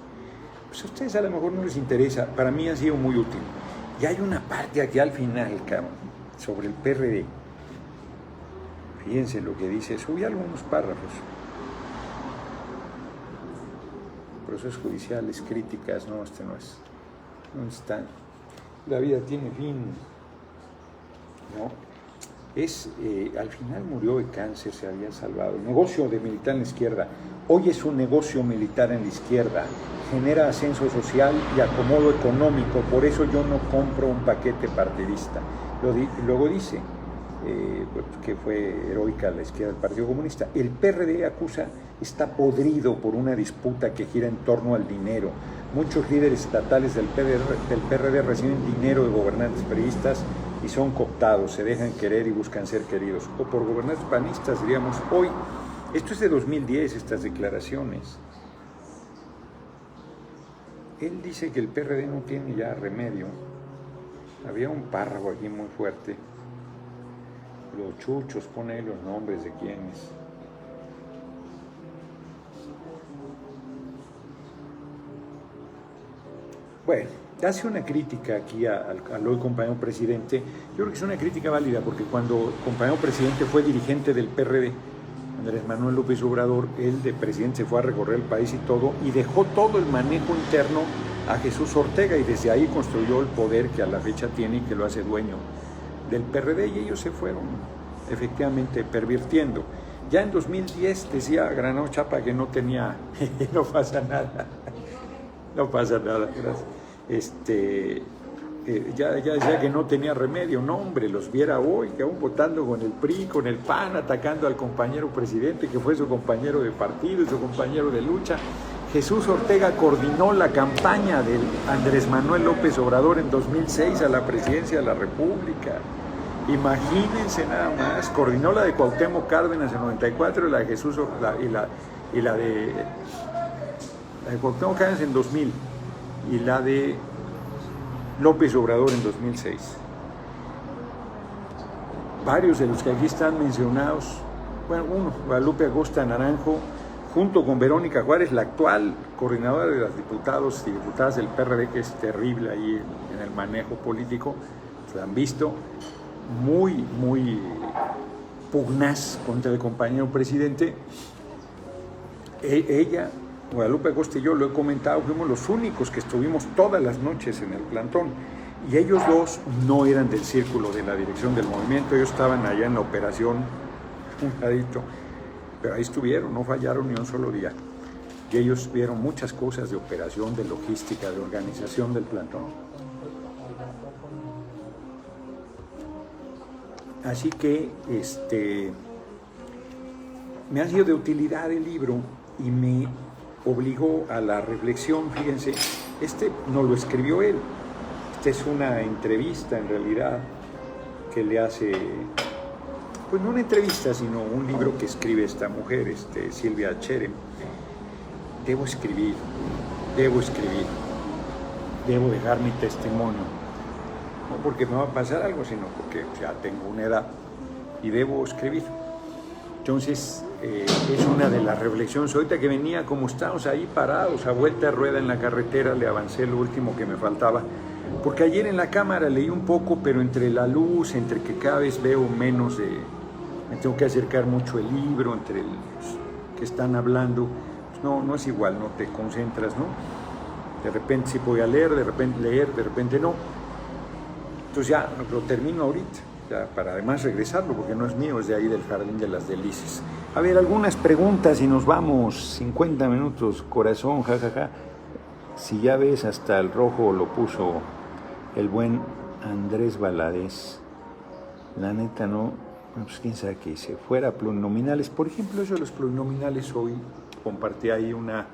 Pues a ustedes a lo mejor no les interesa, para mí ha sido muy útil. Y hay una parte aquí al final, cabrón, sobre el PRD. Fíjense lo que dice, subí algunos párrafos. Procesos judiciales, críticas, no, no es. No está. La vida tiene fin. No. Al final murió de cáncer, se había salvado. El negocio de militar en la izquierda. Hoy es un negocio militar en la izquierda. Genera ascenso social y acomodo económico. Por eso yo no compro un paquete partidista. Luego dice que fue heroica la izquierda del Partido Comunista. El PRD acusa, está podrido por una disputa que gira en torno al dinero. Muchos líderes estatales del PRD reciben dinero de gobernantes priistas y son cooptados, se dejan querer y buscan ser queridos. O por gobernantes panistas, diríamos hoy. Esto es de 2010, estas declaraciones. Él dice que el PRD no tiene ya remedio. Había un párrafo aquí muy fuerte. Los chuchos, pone ahí los nombres de quienes. Bueno, hace una crítica aquí al hoy compañero presidente. Yo creo que es una crítica válida porque cuando el compañero presidente fue dirigente del PRD, Andrés Manuel López Obrador, él de presidente se fue a recorrer el país y todo, y dejó todo el manejo interno a Jesús Ortega, y desde ahí construyó el poder que a la fecha tiene y que lo hace dueño del PRD, y ellos se fueron efectivamente pervirtiendo. Ya en 2010 decía Granado Chapa que no tenía, no pasa nada, gracias. Ya decía que no tenía remedio. No, hombre, los viera hoy, que aún votando con el PRI, con el PAN, atacando al compañero presidente, que fue su compañero de partido, su compañero de lucha. Jesús Ortega coordinó la campaña de Andrés Manuel López Obrador en 2006 a la presidencia de la República. Imagínense nada más, coordinó la de Cuauhtémoc Cárdenas en 94 y la de Jesús y la de Cuauhtémoc Cárdenas en 2000 y la de López Obrador en 2006. Varios de los que aquí están mencionados, bueno, uno, Guadalupe Acosta Naranjo, junto con Verónica Juárez, la actual coordinadora de los diputados y diputadas del PRD, que es terrible ahí en el manejo político, se han visto, muy pugnaz contra el compañero presidente. Ella, Guadalupe Acosta y yo, lo he comentado, fuimos los únicos que estuvimos todas las noches en el plantón, y ellos dos no eran del círculo de la dirección del movimiento, ellos estaban allá en la operación, un ladito, pero ahí estuvieron, no fallaron ni un solo día, y ellos vieron muchas cosas de operación, de logística, de organización del plantón. Así que, me ha sido de utilidad el libro y me obligó a la reflexión. Fíjense, este no lo escribió él, esta es una entrevista en realidad que le hace, pues no una entrevista, sino un libro que escribe esta mujer, Silvia Cherem. Debo escribir, debo dejar mi testimonio, no porque me va a pasar algo, sino porque ya tengo una edad y debo escribir. Entonces, es una de las reflexiones. Ahorita que venía, como estamos ahí parados, a vuelta de rueda en la carretera, le avancé lo último que me faltaba. Porque ayer en la cámara leí un poco, pero entre la luz, entre que cada vez veo menos, me tengo que acercar mucho el libro, entre los que están hablando, pues no es igual, no te concentras, ¿no? De repente sí voy a leer, de repente no. Entonces ya lo termino ahorita, ya para además regresarlo, porque no es mío, es de ahí del Jardín de las Delicias. A ver, algunas preguntas y nos vamos. 50 minutos, corazón, jajaja. Si ya ves, hasta el rojo lo puso el buen Andrés Valadez. La neta no, pues quién sabe qué dice. Fuera plurinominales, por ejemplo, eso de los plurinominales, hoy compartí ahí una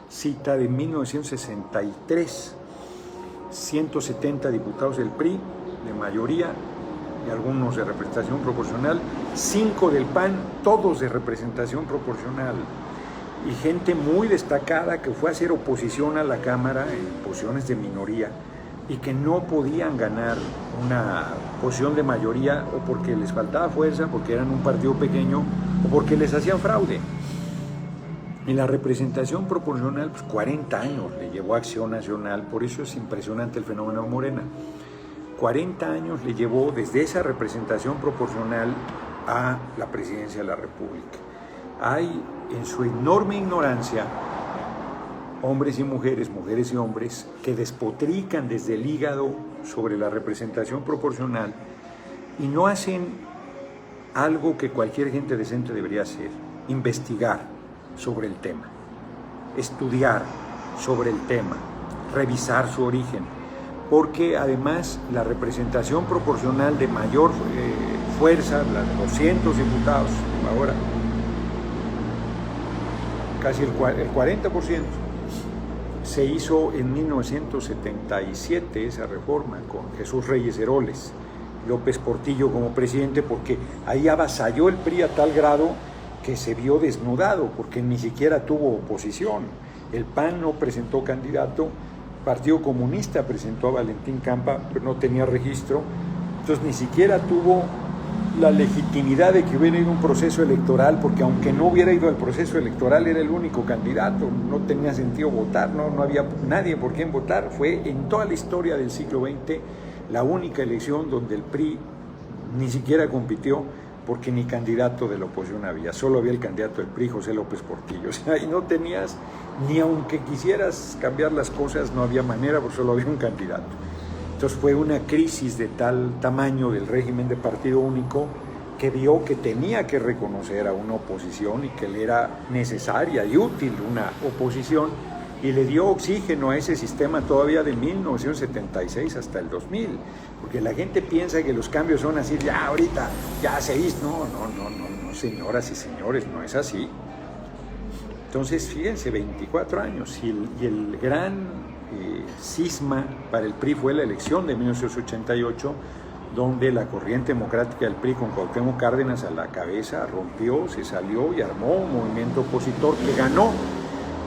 cita de 1963. 170 diputados del PRI, de mayoría, y algunos de representación proporcional, 5 del PAN, todos de representación proporcional, y gente muy destacada que fue a hacer oposición a la Cámara en posiciones de minoría y que no podían ganar una posición de mayoría o porque les faltaba fuerza, porque eran un partido pequeño o porque les hacían fraude. En la representación proporcional, pues 40 años le llevó Acción Nacional, por eso es impresionante el fenómeno Morena. 40 años le llevó desde esa representación proporcional a la presidencia de la República. Hay, en su enorme ignorancia, hombres y mujeres y hombres, que despotrican desde el hígado sobre la representación proporcional y no hacen algo que cualquier gente decente debería hacer: investigar sobre el tema, estudiar sobre el tema, revisar su origen, porque además la representación proporcional de mayor fuerza, la de 200 diputados, ahora casi el 40%, se hizo en 1977 esa reforma con Jesús Reyes Heroles, López Portillo como presidente, porque ahí avasalló el PRI a tal grado que se vio desnudado, porque ni siquiera tuvo oposición. El PAN no presentó candidato, Partido Comunista presentó a Valentín Campa, pero no tenía registro, entonces ni siquiera tuvo la legitimidad de que hubiera ido un proceso electoral, porque aunque no hubiera ido al proceso electoral, era el único candidato, no tenía sentido votar, no había nadie por quien votar. Fue en toda la historia del siglo XX la única elección donde el PRI ni siquiera compitió, porque ni candidato de la oposición había, solo había el candidato del PRI, José López Portillo. O sea, y no tenías, ni aunque quisieras cambiar las cosas, no había manera, porque solo había un candidato. Entonces fue una crisis de tal tamaño del régimen de partido único que vio que tenía que reconocer a una oposición y que le era necesaria y útil una oposición, y le dio oxígeno a ese sistema todavía de 1976 hasta el 2000, porque la gente piensa que los cambios son así, ya ahorita, ya se hizo. No, señoras y señores, no es así. Entonces, fíjense, 24 años, y el gran cisma para el PRI fue la elección de 1988, donde la corriente democrática del PRI, con Cuauhtémoc Cárdenas a la cabeza, rompió, se salió y armó un movimiento opositor que ganó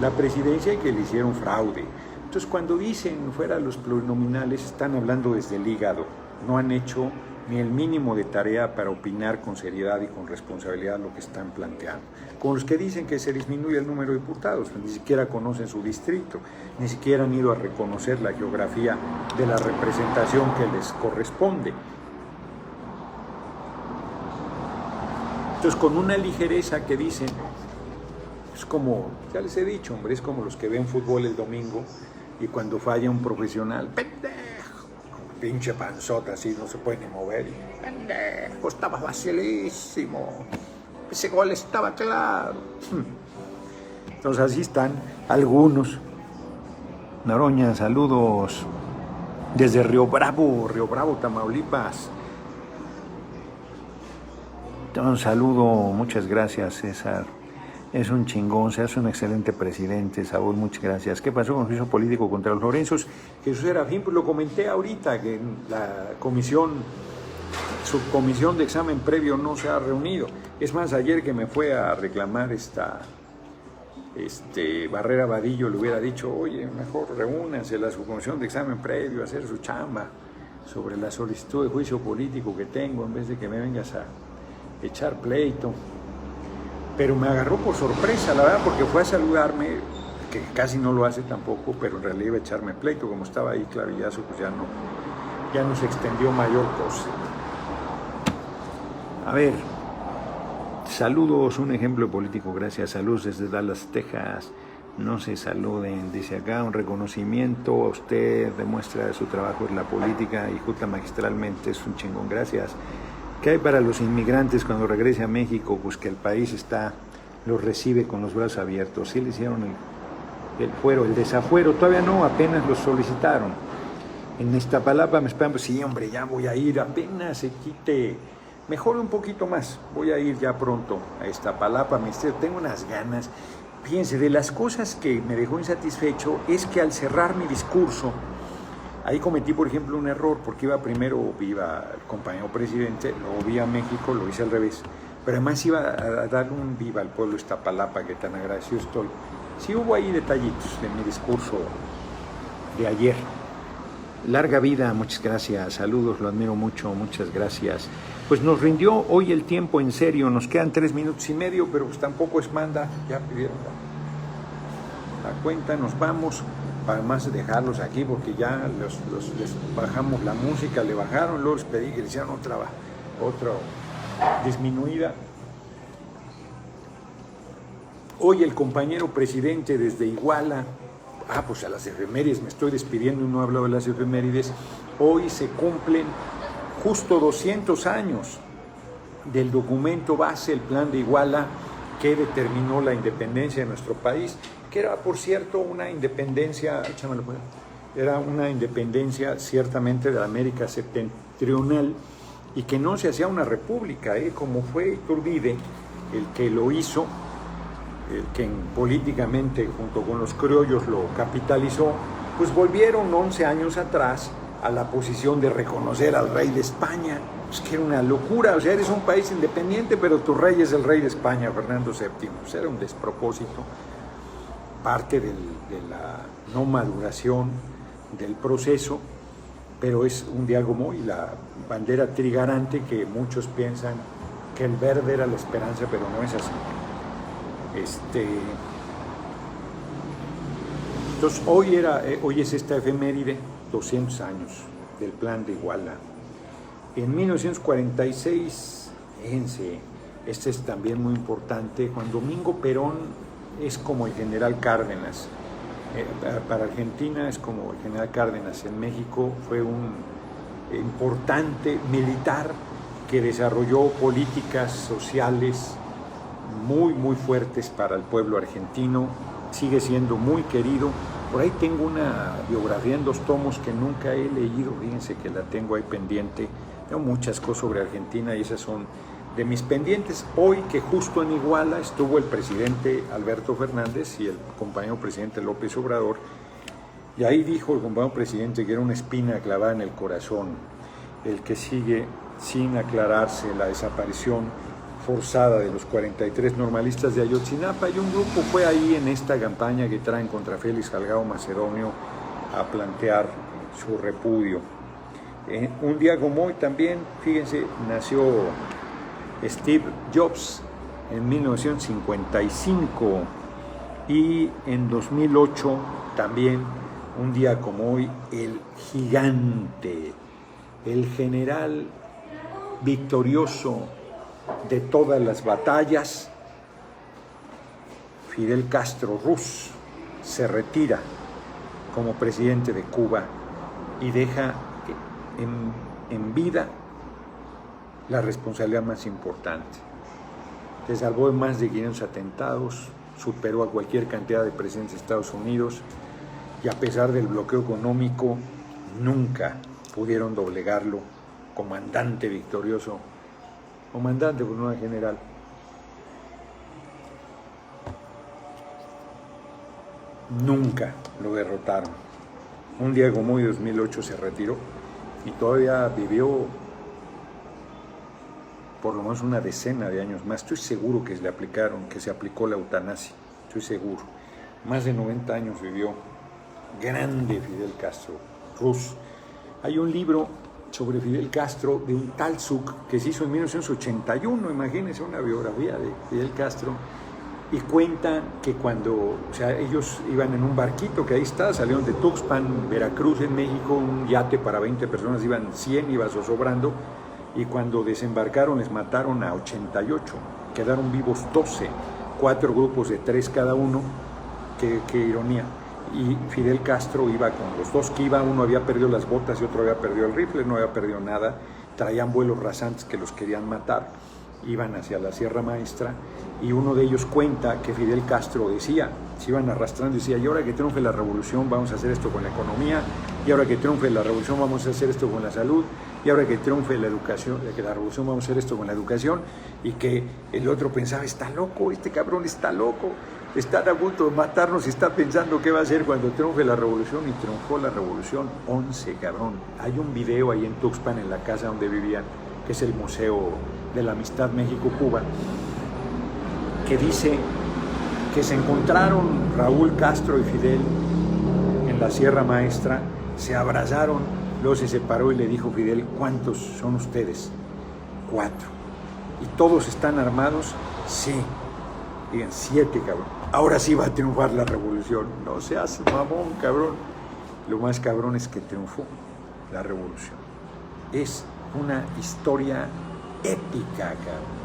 la presidencia y que le hicieron fraude. Entonces, cuando dicen fuera los plurinominales, están hablando desde el hígado, no han hecho ni el mínimo de tarea para opinar con seriedad y con responsabilidad lo que están planteando. Con los que dicen que se disminuye el número de diputados, ni siquiera conocen su distrito, ni siquiera han ido a reconocer la geografía de la representación que les corresponde. Entonces, con una ligereza que dicen, es como, ya les he dicho, hombre, es como los que ven fútbol el domingo y cuando falla un profesional, ¡pendejo! Pinche panzota, así no se puede ni mover. ¡Pendejo! Estaba facilísimo. Ese gol estaba claro. Entonces así están algunos. Noroña, saludos desde Río Bravo, Tamaulipas. Un saludo, muchas gracias, César. Es un chingón, se hace un excelente presidente, Saúl, muchas gracias. ¿Qué pasó con el juicio político contra los Lorenzos? Jesús Serafín, pues lo comenté ahorita, que en la subcomisión de examen previo no se ha reunido. Es más, ayer que me fue a reclamar Barrera Vadillo, le hubiera dicho, oye, mejor reúnanse la subcomisión de examen previo, a hacer su chamba sobre la solicitud de juicio político que tengo, en vez de que me vengas a echar pleito. Pero me agarró por sorpresa, la verdad, porque fue a saludarme, que casi no lo hace tampoco, pero en realidad iba a echarme pleito, como estaba ahí Clavillazo, pues ya no se extendió mayor cosa. A ver, saludos, un ejemplo político, gracias, saludos desde Dallas, Texas. No se saluden, dice acá, un reconocimiento a usted, demuestra su trabajo en la política y juzga magistralmente, es un chingón, gracias. ¿Qué hay para los inmigrantes cuando regrese a México? Pues que el país los recibe con los brazos abiertos. Sí le hicieron el desafuero, todavía no, apenas los solicitaron. En Iztapalapa me esperan, pues sí, hombre, ya voy a ir, apenas se quite, mejor un poquito más, voy a ir ya pronto a Iztapalapa, tengo unas ganas. Fíjense, de las cosas que me dejó insatisfecho es que al cerrar mi discurso, ahí cometí, por ejemplo, un error, porque primero iba el compañero presidente, luego vi a México, lo hice al revés, pero además iba a dar un viva al pueblo de Iztapalapa, que tan agradecido estoy. Sí hubo ahí detallitos de mi discurso de ayer. Larga vida, muchas gracias, saludos, lo admiro mucho, muchas gracias. Pues nos rindió hoy el tiempo, en serio, nos quedan 3 minutos y medio, pero pues tampoco es manda, ya pidieron la cuenta, nos vamos. Para más dejarlos aquí, porque ya les bajamos la música, le bajaron, luego les pedí que le hicieran otra disminuida. Hoy el compañero presidente desde Iguala, pues a las efemérides, me estoy despidiendo y no he hablado de las efemérides, hoy se cumplen justo 200 años del documento base, el Plan de Iguala, que determinó la independencia de nuestro país, que era, por cierto, una independencia, era una independencia ciertamente de la América septentrional y que no se hacía una república, como fue Iturbide el que lo hizo, el que políticamente junto con los criollos lo capitalizó, pues volvieron 11 años atrás a la posición de reconocer al rey de España, pues que era una locura, o sea, eres un país independiente, pero tu rey es el rey de España, Fernando VII, pues era un despropósito. Parte de la no maduración del proceso, pero es un diálogo y la bandera trigarante que muchos piensan que el verde era la esperanza, pero no es así. Entonces hoy es esta efeméride, 200 años del Plan de Iguala. En 1946, fíjense, este es también muy importante, Juan Domingo Perón es como el general Cárdenas. Para Argentina es como el general Cárdenas. En México fue un importante militar que desarrolló políticas sociales muy, muy fuertes para el pueblo argentino. Sigue siendo muy querido. Por ahí tengo una biografía en 2 tomos que nunca he leído. Fíjense que la tengo ahí pendiente. Tengo muchas cosas sobre Argentina y esas son de mis pendientes. Hoy, que justo en Iguala estuvo el presidente Alberto Fernández y el compañero presidente López Obrador, y ahí dijo el compañero presidente que era una espina clavada en el corazón el que sigue sin aclararse la desaparición forzada de los 43 normalistas de Ayotzinapa, y un grupo fue ahí en esta campaña que traen contra Félix Salgado Macedonio a plantear su repudio. Un día como hoy también, fíjense, nació Steve Jobs en 1955 y en 2008 también, un día como hoy, el gigante, el general victorioso de todas las batallas, Fidel Castro Ruz, se retira como presidente de Cuba y deja en vida la responsabilidad más importante. Se salvó de más de 500 atentados, superó a cualquier cantidad de presidentes de Estados Unidos, y a pesar del bloqueo económico, nunca pudieron doblegarlo. Comandante victorioso, comandante, pues no era general. nunca lo derrotaron. Un día como hoy, 2008, se retiró y todavía vivió por lo menos una decena de años más. Estoy seguro que se aplicó la eutanasia, estoy seguro. Más de 90 años vivió. Grande Fidel Castro, Rus. Hay un libro sobre Fidel Castro de un tal Zuck que se hizo en 1981, imagínense, una biografía de Fidel Castro, y cuentan que cuando, o sea, ellos iban en un barquito que ahí está, salieron de Tuxpan, Veracruz, en México, un yate para 20 personas, iban 100, iba zozobrando, y cuando desembarcaron les mataron a 88, quedaron vivos 12, 4 grupos de 3 cada uno, qué ironía. Y Fidel Castro iba con los dos que iba, uno había perdido las botas y otro había perdido el rifle, no había perdido nada, traían vuelos rasantes que los querían matar, iban hacia la Sierra Maestra, y uno de ellos cuenta que Fidel Castro decía, se iban arrastrando, decía, y ahora que triunfe la revolución vamos a hacer esto con la economía, y ahora que triunfe la revolución vamos a hacer esto con la salud, y ahora que triunfe la educación, que la revolución vamos a hacer esto con la educación, y que el otro pensaba, está loco, este cabrón está loco, está a punto de matarnos y está pensando qué va a hacer cuando triunfe la revolución, y triunfó la revolución. 11, cabrón. Hay un video ahí en Tuxpan, en la casa donde vivían, que es el Museo de la Amistad México-Cuba, que dice que se encontraron Raúl Castro y Fidel en la Sierra Maestra, se abrazaron, luego se separó y le dijo Fidel, ¿cuántos son ustedes? 4. ¿Y todos están armados? Sí. Digan, 7, cabrón. Ahora sí va a triunfar la revolución. No seas mamón, cabrón. Lo más cabrón es que triunfó la revolución. Es una historia épica, cabrón.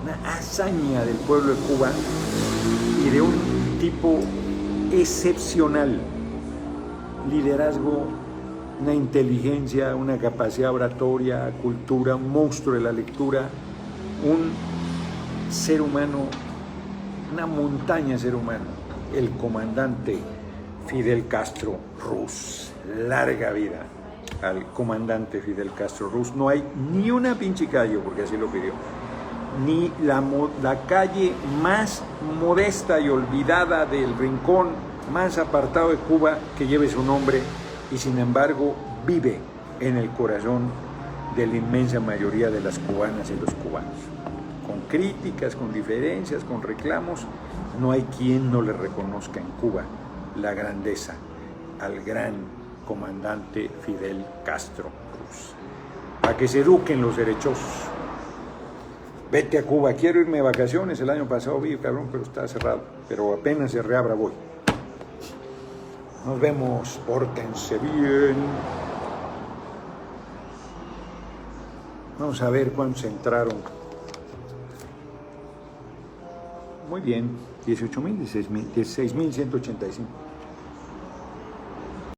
Una hazaña del pueblo de Cuba y de un tipo excepcional. Liderazgo, una inteligencia, una capacidad oratoria, cultura, un monstruo de la lectura, un ser humano, una montaña de ser humano, el comandante Fidel Castro Rus. Larga vida al comandante Fidel Castro Rus. No hay ni una pinche calle, porque así lo pidió, ni la calle más modesta y olvidada del rincón más apartado de Cuba que lleve su nombre, y sin embargo vive en el corazón de la inmensa mayoría de las cubanas y los cubanos. Con críticas, con diferencias, con reclamos, no hay quien no le reconozca en Cuba la grandeza al gran comandante Fidel Castro Rus. Para que se eduquen los derechosos. Vete a Cuba, quiero irme de vacaciones, el año pasado vi, cabrón, pero está cerrado, pero apenas se reabra voy. Nos vemos, pórtense bien. Vamos a ver cuántos entraron. Muy bien, 18.000, 16.185.